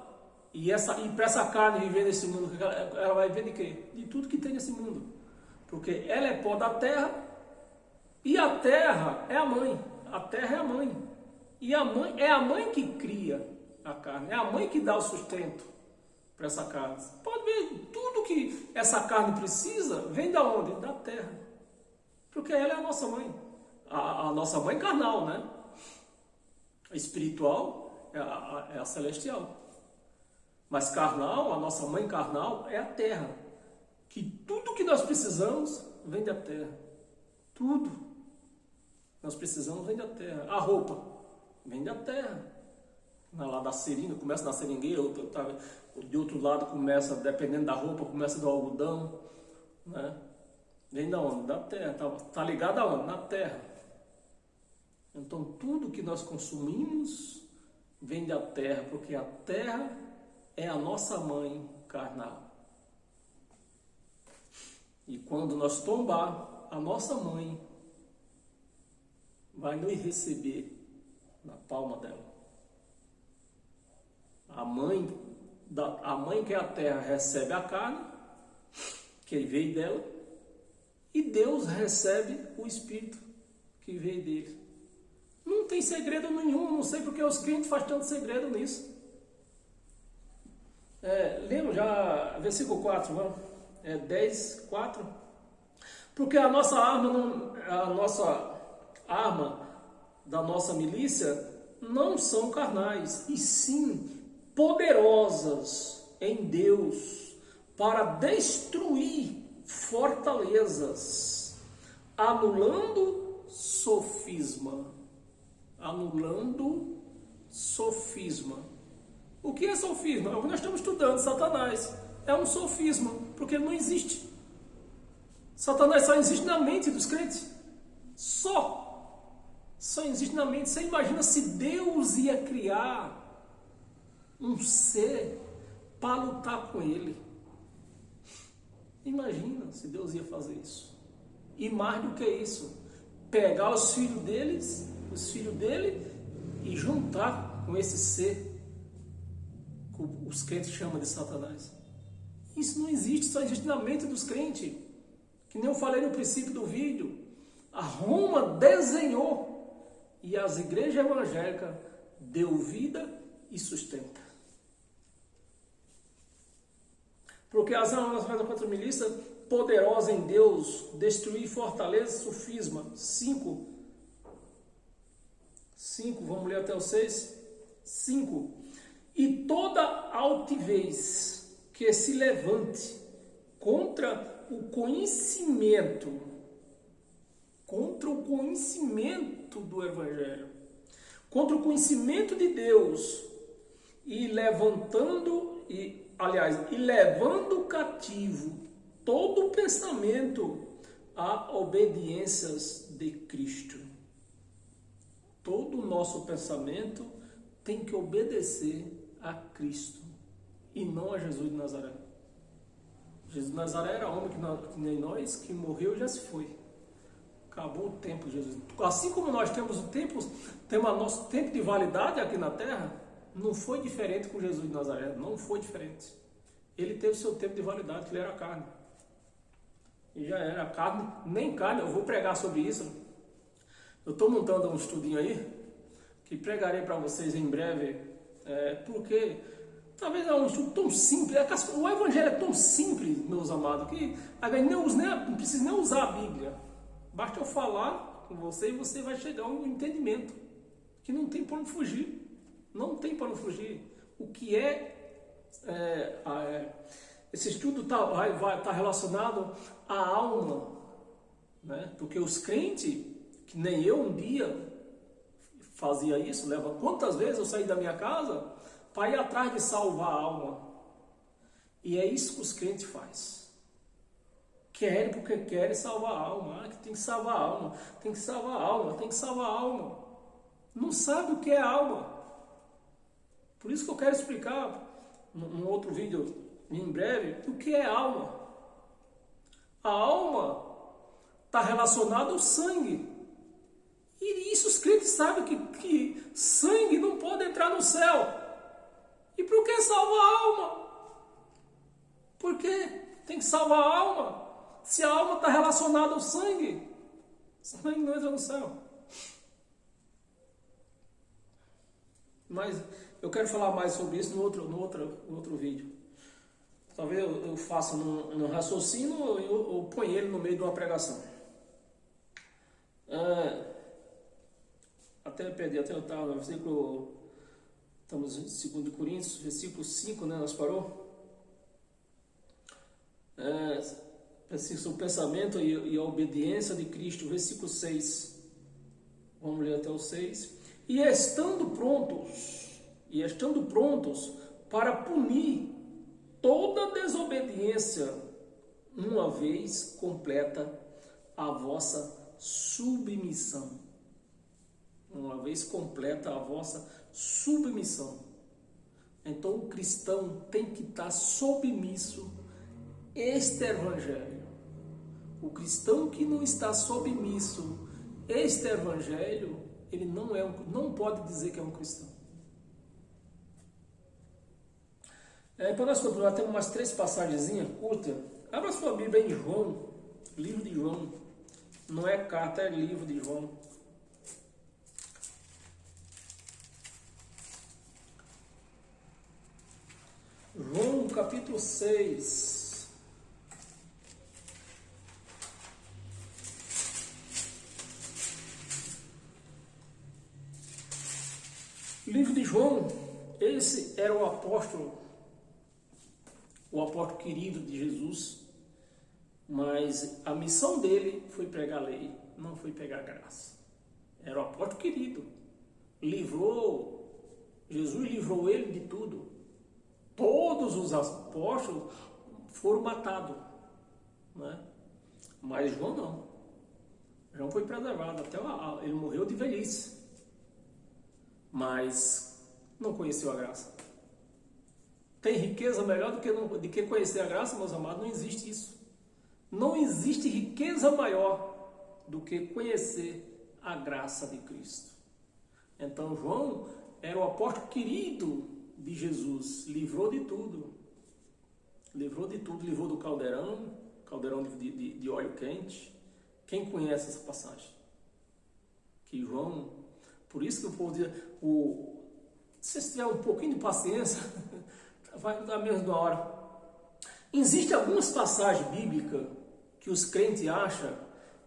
E para essa carne viver nesse mundo, ela vai viver de quê? De tudo que tem nesse mundo. Porque ela é pó da terra e a terra é a mãe. A terra é a mãe. E a mãe é a mãe que cria a carne. É a mãe que dá o sustento para essa carne. Você pode ver, tudo que essa carne precisa vem da onde? Da terra. Porque ela é a nossa mãe. A nossa mãe carnal, né? A espiritual é a celestial. Mas carnal, a nossa mãe carnal é a terra. Que tudo que nós precisamos vem da terra. Tudo nós precisamos vem da terra. A roupa vem da terra. Lá da seringa, começa da seringueira, de outro lado começa, dependendo da roupa, começa do algodão, né? Vem da onde? Da terra. Tá ligado aonde? Na terra. Então tudo que nós consumimos vem da terra, porque a terra é a nossa mãe carnal. E quando nós tombar, a nossa mãe vai nos receber na palma dela. A mãe que é a terra recebe a carne, que veio dela, e Deus recebe o Espírito que veio dele. Não tem segredo nenhum, não sei porque os crentes fazem tanto segredo nisso. Lemos já, versículo 4, vamos? 10, 4. Porque a nossa arma da nossa milícia não são carnais, e sim poderosas em Deus para destruir fortalezas, anulando sofisma. Anulando sofisma. O que é sofisma? É o que nós estamos estudando, Satanás. É um sofisma, porque ele não existe. Satanás só existe na mente dos crentes. Só existe na mente. Você imagina se Deus ia criar um ser para lutar com ele? Imagina se Deus ia fazer isso. E mais do que isso, pegar os filhos dele e juntar com esse ser que os crentes chamam de Satanás. Isso não existe, só existe na mente dos crentes. Que nem eu falei no princípio do vídeo. A Roma desenhou e as igrejas evangélicas deu vida e sustenta. Porque as armas contra a milícia, poderosa em Deus, destruir fortaleza, sofisma. 5, vamos ler até o 6. 5. E toda altivez que se levante contra o conhecimento do Evangelho, contra o conhecimento de Deus, e levando cativo todo o pensamento a obediências de Cristo. Todo o nosso pensamento tem que obedecer a Cristo e não a Jesus de Nazaré. Jesus de Nazaré era homem que nem nós, que morreu e já se foi. Acabou o tempo de Jesus. Assim como nós temos nosso tempo de validade aqui na terra, não foi diferente com Jesus de Nazaré, não foi diferente. Ele teve seu tempo de validade, que ele era carne. E já era carne, nem carne, eu vou pregar sobre isso. Eu estou montando um estudinho aí, que pregarei para vocês em breve, porque talvez é um estudo tão simples, o Evangelho é tão simples, meus amados, que não precisa nem usar a Bíblia. Basta eu falar com você e você vai chegar a um entendimento, que não tem para onde fugir. Não tem para onde fugir. O que é esse estudo vai estar relacionado à alma, né? Porque os crentes, que nem eu um dia fazia isso, quantas vezes eu saí da minha casa para ir atrás de salvar a alma. E é isso que os crentes fazem. Querem porque querem salvar a alma. Que tem que salvar a alma, tem que salvar a alma, tem que salvar a alma. Não sabe o que é alma. Por isso que eu quero explicar num outro vídeo em breve o que é alma. A alma está relacionada ao sangue. E isso os crentes sabem que sangue não pode entrar no céu. E por que salvar a alma? Por que tem que salvar a alma? Se a alma está relacionada ao sangue, o sangue não entra no céu. Mas eu quero falar mais sobre isso no outro vídeo. Talvez eu faça num raciocínio ou eu ponho ele no meio de uma pregação. Até perdi, até eu estava no versículo, estamos em 2 Coríntios, versículo 5, né, nós parou? O pensamento e a obediência de Cristo, versículo 6. Vamos ler até o 6. E estando prontos para punir toda desobediência, uma vez completa a vossa submissão. Uma vez completa a vossa submissão. Então o cristão tem que estar submisso a este evangelho. O cristão que não está submisso a este evangelho, ele não pode dizer que é um cristão. Para nós continuar, temos umas 3 passagenzinhas curtas. Abra sua Bíblia em João, livro de João. Não é carta, é livro de João. João capítulo 6. O livro de João, esse era o apóstolo querido de Jesus, mas a missão dele foi pregar a lei, não foi pregar a graça. Era o apóstolo querido, Jesus livrou ele de tudo. Todos os apóstolos foram matados, né? Mas João não. João foi preservado, ele morreu de velhice, mas não conheceu a graça. Tem riqueza melhor do que conhecer a graça, meus amados? Não existe isso. Não existe riqueza maior do que conhecer a graça de Cristo. Então João era o apóstolo querido de Jesus, livrou de tudo. Livrou do caldeirão de óleo quente. Quem conhece essa passagem? Que João, por isso que o povo diz, se você tiver um pouquinho de paciência, vai dar menos de uma hora. Existem algumas passagens bíblicas que os crentes acham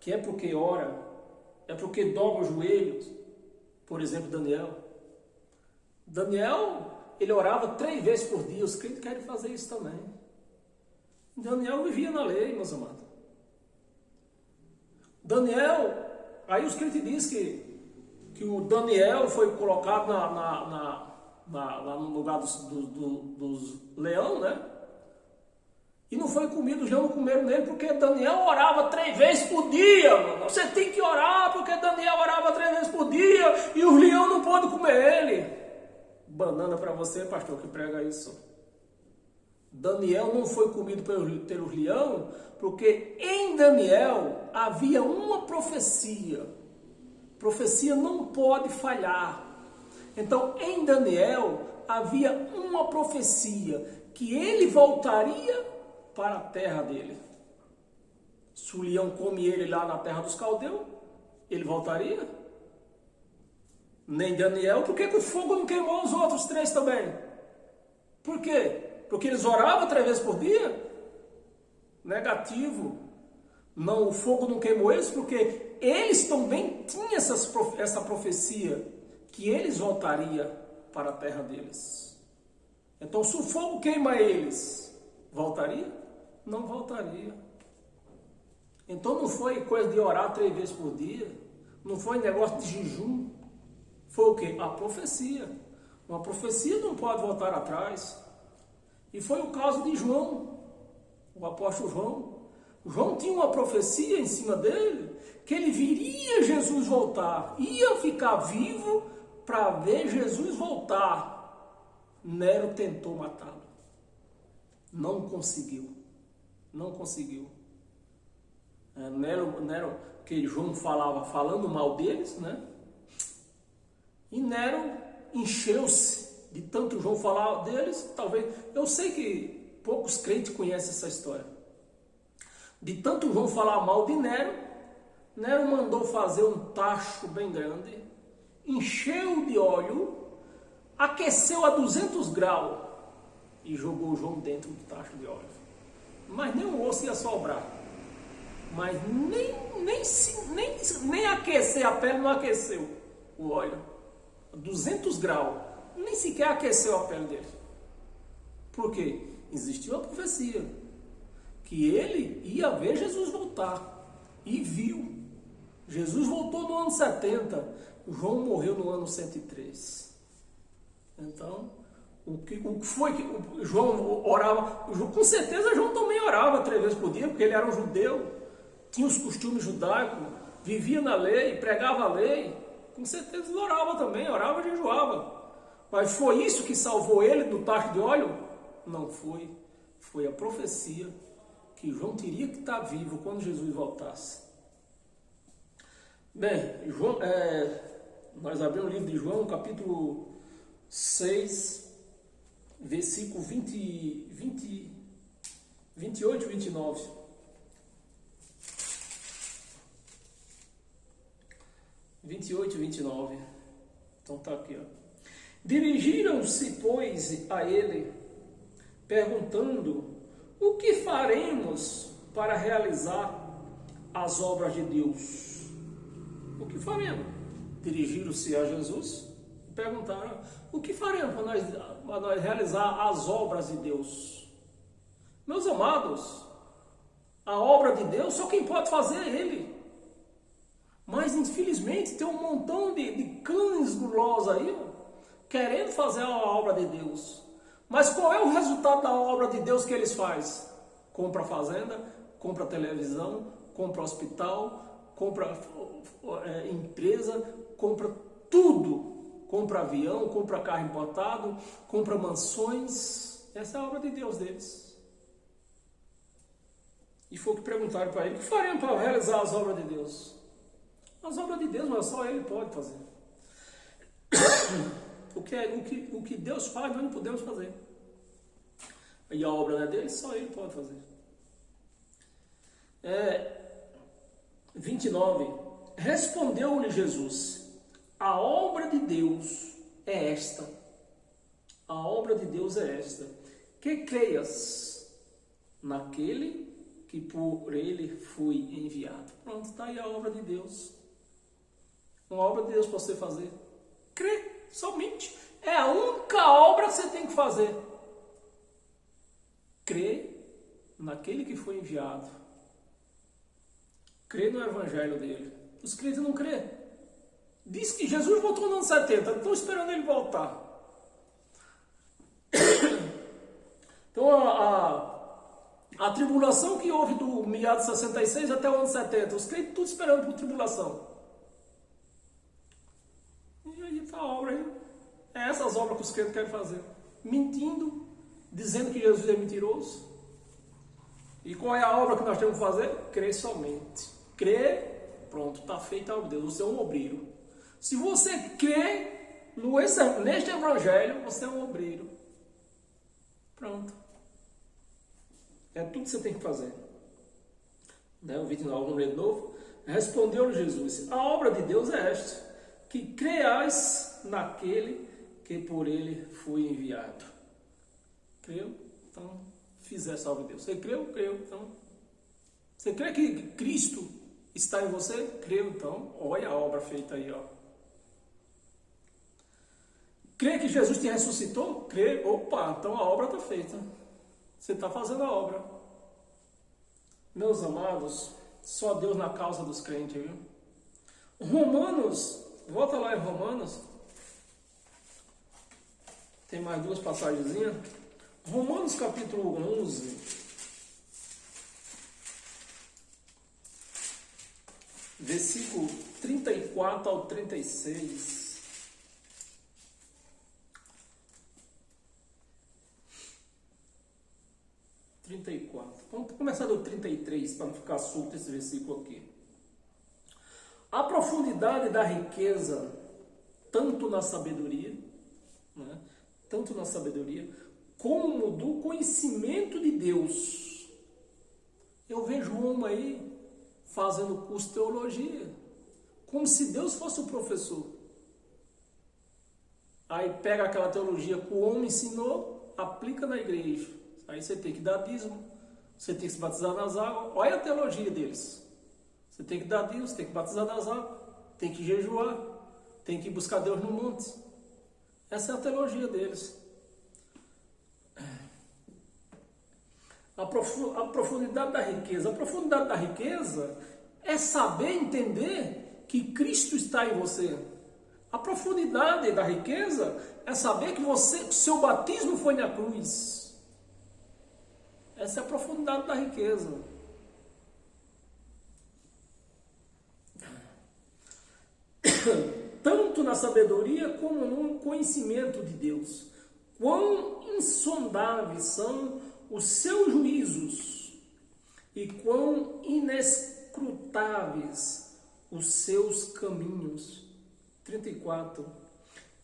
que é porque ora, é porque dobra os joelhos. Por exemplo, Daniel, ele orava 3 vezes por dia. Os crentes querem fazer isso também. Daniel vivia na lei, meus amados. Aí os crentes dizem que o Daniel foi colocado lá no lugar dos leões, né? E não foi comido, os leões não comeram nele, porque Daniel orava 3 vezes por dia, mano. Você tem que orar, porque Daniel orava 3 vezes por dia, e os leões não podem comer ele. Banana para você, pastor, que prega isso. Daniel não foi comido pelos leões, porque em Daniel havia uma profecia. Profecia não pode falhar. Então, em Daniel havia uma profecia, que ele voltaria para a terra dele. Se o leão come ele lá na terra dos caldeus, ele voltaria? Nem Daniel. Por que o fogo não queimou os outros 3 também? Por quê? Porque eles oravam 3 vezes por dia? Negativo. Não, o fogo não queimou eles porque eles também tinham essa profecia que eles voltariam para a terra deles. Então, se o fogo queima eles, voltaria? Não voltaria. Então, não foi coisa de orar 3 vezes por dia. Não foi negócio de jejum. Foi o quê? A profecia. Uma profecia não pode voltar atrás. E foi o caso de João, o apóstolo João. João tinha uma profecia em cima dele, que ele viria Jesus voltar, ia ficar vivo para ver Jesus voltar. Nero tentou matá-lo. Não conseguiu. Não conseguiu. Nero, que João falando mal deles, né? E Nero encheu-se de tanto João falar deles, talvez, eu sei que poucos crentes conhecem essa história. De tanto João falar mal de Nero, Nero mandou fazer um tacho bem grande, encheu de óleo, aqueceu a 200 graus e jogou João dentro do tacho de óleo. Mas nem o osso ia sobrar. Mas nem aquecer a pele, não aqueceu o óleo. 200 graus. Nem sequer aqueceu a pele dele. Por quê? Existiu a profecia que ele ia ver Jesus voltar. E viu. Jesus voltou no ano 70. João morreu no ano 103. Então, o que foi que João orava? Com certeza João também orava 3 vezes por dia, porque ele era um judeu, tinha os costumes judaicos, vivia na lei, pregava a lei. Com certeza ele orava também, orava e jejuava. Mas foi isso que salvou ele do tacho de óleo? Não foi. Foi a profecia que João teria que estar vivo quando Jesus voltasse. Bem, nós abrimos o livro de João, capítulo 6, versículo 28 e 29. 28 e 29. Então tá aqui, ó. Dirigiram-se, pois, a ele, perguntando: o que faremos para realizar as obras de Deus? O que faremos? Dirigiram-se a Jesus e perguntaram: o que faremos para nós realizar as obras de Deus? Meus amados, a obra de Deus só quem pode fazer é Ele. Mas infelizmente tem um montão de cães gulosos aí, ó, querendo fazer a obra de Deus. Mas qual é o resultado da obra de Deus que eles fazem? Compra fazenda, compra televisão, compra hospital, compra empresa, compra tudo. Compra avião, compra carro importado, compra mansões. Essa é a obra de Deus deles. E foi o que perguntaram para ele: o que faremos para realizar as obras de Deus? As obras de Deus, mas só Ele pode fazer. O que Deus faz, nós não podemos fazer. E a obra não é dele, só Ele pode fazer. 29. Respondeu-lhe Jesus: a obra de Deus é esta. A obra de Deus é esta: que creias naquele que por Ele fui enviado. Pronto, está aí a obra de Deus. Uma obra de Deus para você fazer. Crer somente. É a única obra que você tem que fazer. Crer naquele que foi enviado. Crer no evangelho dele. Os crentes não crêem. Diz que Jesus voltou no ano 70. Estão esperando ele voltar. Então a tribulação que houve do meado de 66 até o ano 70. Os crentes tudo esperando por tribulação. E aí está a obra aí. É essas obras que os crentes querem fazer. Mentindo, dizendo que Jesus é mentiroso. E qual é a obra que nós temos que fazer? Crer somente. Crer, pronto, está feita a obra de Deus. Você é um obreiro. Se você crê neste evangelho, você é um obreiro. Pronto. É tudo que você tem que fazer. O 29, vamos ler de novo. Respondeu-lhe Jesus: a obra de Deus é esta, que creais naquele que por ele foi enviado. Creu? Então, fiz essa obra de Deus. Você creu? Creu. Então, você crê que Cristo está em você? Creu. Então, olha a obra feita aí, ó. Crê que Jesus te ressuscitou? Crê. Opa, então a obra está feita. Você está fazendo a obra. Meus amados, só Deus na causa dos crentes, viu? Romanos, volta lá em Romanos. Tem mais duas passagenzinhas. Romanos capítulo 11. Versículo 34 ao 36. Vamos começar do 33 para não ficar solto esse versículo aqui. A profundidade da riqueza, tanto na sabedoria, né, tanto na sabedoria, como do conhecimento de Deus. Eu vejo uma aí fazendo curso de teologia, como se Deus fosse o professor. Aí pega aquela teologia que o homem ensinou, aplica na igreja. Aí você tem que dar dízimo, você tem que se batizar nas águas. Olha a teologia deles. Você tem que dar dízimo, você tem que batizar nas águas, tem que jejuar, tem que buscar Deus no monte. Essa é a teologia deles. A profundidade da riqueza. A profundidade da riqueza é saber entender que Cristo está em você. A profundidade da riqueza é saber que seu batismo foi na cruz. Essa é a profundidade da riqueza. Tanto na sabedoria como no conhecimento de Deus. Quão insondáveis são os seus juízos e quão inescrutáveis os seus caminhos. 34.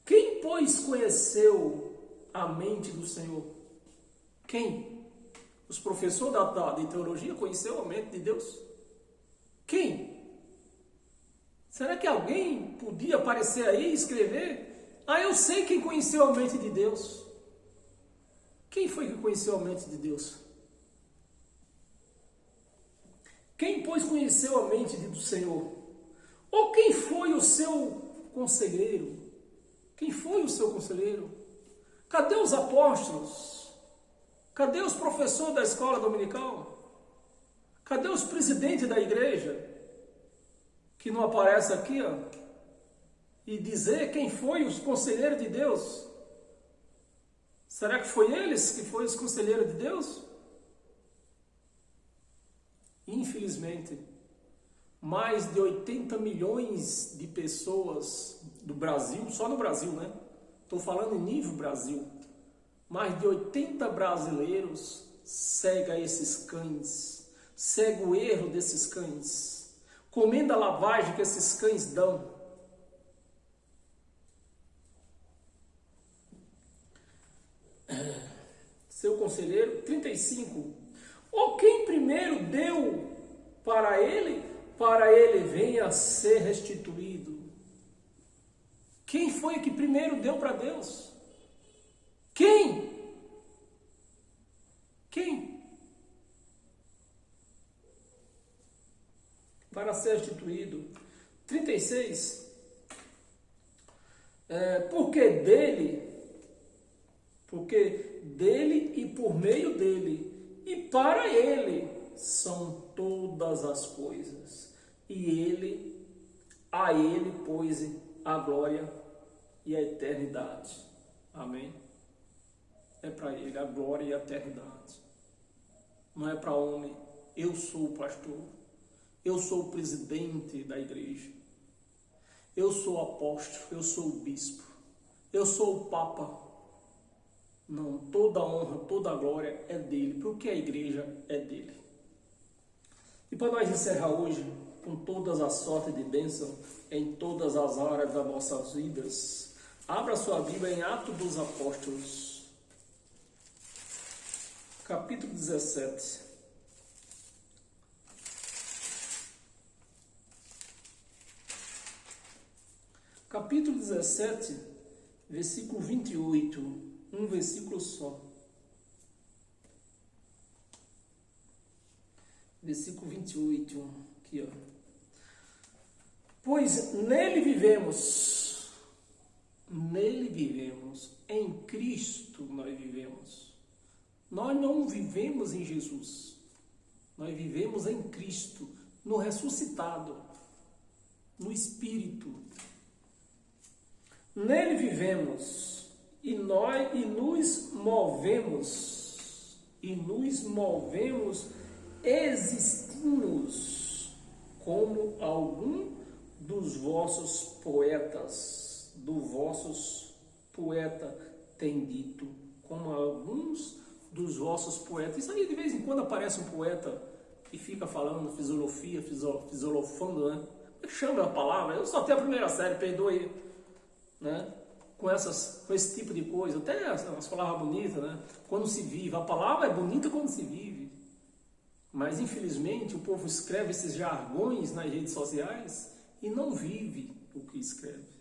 Quem, pois, conheceu a mente do Senhor? Quem? Os professores de teologia conheceram a mente de Deus? Quem? Será que alguém podia aparecer aí e escrever? Ah, eu sei quem conheceu a mente de Deus. Quem foi que conheceu a mente de Deus? Quem, pois, conheceu a mente do Senhor? Ou quem foi o seu conselheiro? Quem foi o seu conselheiro? Cadê os apóstolos? Cadê os professores da escola dominical? Cadê os presidentes da igreja? Que não aparece aqui, ó. E dizer quem foi os conselheiros de Deus. Será que foi eles que foram os conselheiros de Deus? Infelizmente, mais de 80 milhões de pessoas do Brasil, só no Brasil, né? Estou falando em nível Brasil. Mais de 80 brasileiros seguem esses cães, seguem o erro desses cães, comendo a lavagem que esses cães dão. Seu conselheiro, 35. Ou quem primeiro deu para ele venha a ser restituído. Quem foi que primeiro deu para Deus? Quem? Quem? Para ser restituído. 36. Porque dele e por meio dele e para ele são todas as coisas. E a ele pôs a glória e a eternidade. Amém? É para ele a glória e a eternidade. Não é para homem. Eu sou o pastor. Eu sou o presidente da igreja. Eu sou o apóstolo. Eu sou o bispo. Eu sou o papa. Não, toda a honra, toda a glória é dele, porque a igreja é dele. E para nós encerrar hoje, com todas as sortes de bênção em todas as áreas das nossas vidas, abra sua Bíblia em Atos dos Apóstolos, capítulo 17. Capítulo 17, versículo 28. Um versículo só. Versículo 28. Aqui, ó. Pois nele vivemos, nele vivemos, em Cristo nós vivemos. Nós não vivemos em Jesus, nós vivemos em Cristo, no ressuscitado, no Espírito. Nele vivemos e nos movemos, existimos como algum dos vossos poetas, tem dito, como alguns dos vossos poetas. Isso aí de vez em quando aparece um poeta que fica falando filosofando, né? Como é que chama a palavra? Eu só tenho a primeira série, perdoe, né? Com esse tipo de coisa, até as palavras bonitas, né? Quando se vive, a palavra é bonita quando se vive, mas infelizmente o povo escreve esses jargões nas redes sociais e não vive o que escreve.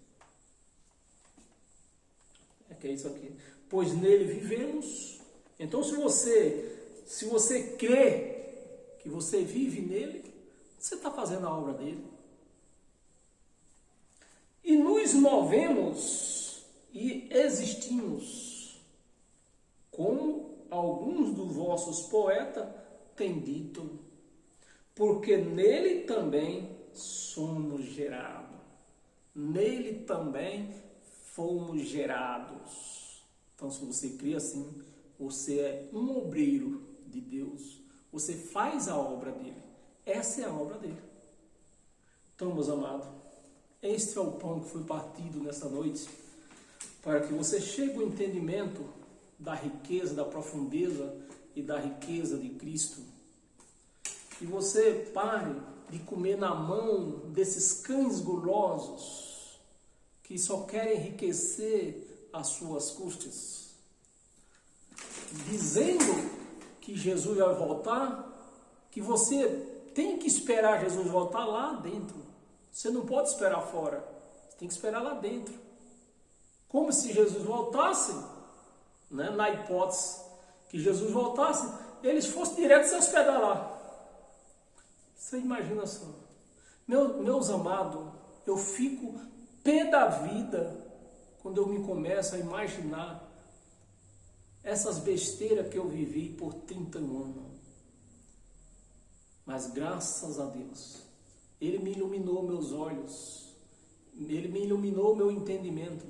É que é isso aqui. Pois nele vivemos. Então se você crê que você vive nele, você está fazendo a obra dele. E nos movemos e existimos, como alguns dos vossos poetas têm dito, porque nele também somos gerados. Nele também fomos gerados. Então, se você crê assim, você é um obreiro de Deus. Você faz a obra dele. Essa é a obra dele. Então, meus amados, este é o pão que foi partido nessa noite, para que você chegue ao entendimento da riqueza, da profundeza e da riqueza de Cristo. Que você pare de comer na mão desses cães gulosos que só querem enriquecer às suas custas, dizendo que Jesus vai voltar, que você tem que esperar Jesus voltar lá dentro. Você não pode esperar fora, você tem que esperar lá dentro. Como se Jesus voltasse, né, na hipótese que Jesus voltasse, eles fossem direto se hospedar lá. Você imagina só. Meus amados, eu fico pé da vida quando eu me começo a imaginar essas besteiras que eu vivi por 31 anos. Mas graças a Deus, Ele me iluminou meus olhos, Ele me iluminou meu entendimento.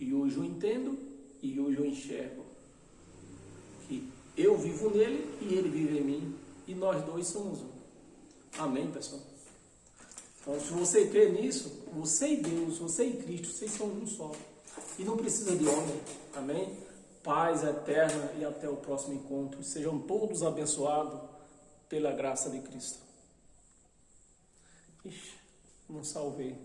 E hoje eu entendo e hoje eu enxergo que eu vivo nele e ele vive em mim. E nós dois somos um. Amém, pessoal? Então, se você crê nisso, você e Deus, você e Cristo, vocês são um só. E não precisa de homem. Amém? Paz eterna e até o próximo encontro. Sejam todos abençoados pela graça de Cristo. Ixi, não salvei.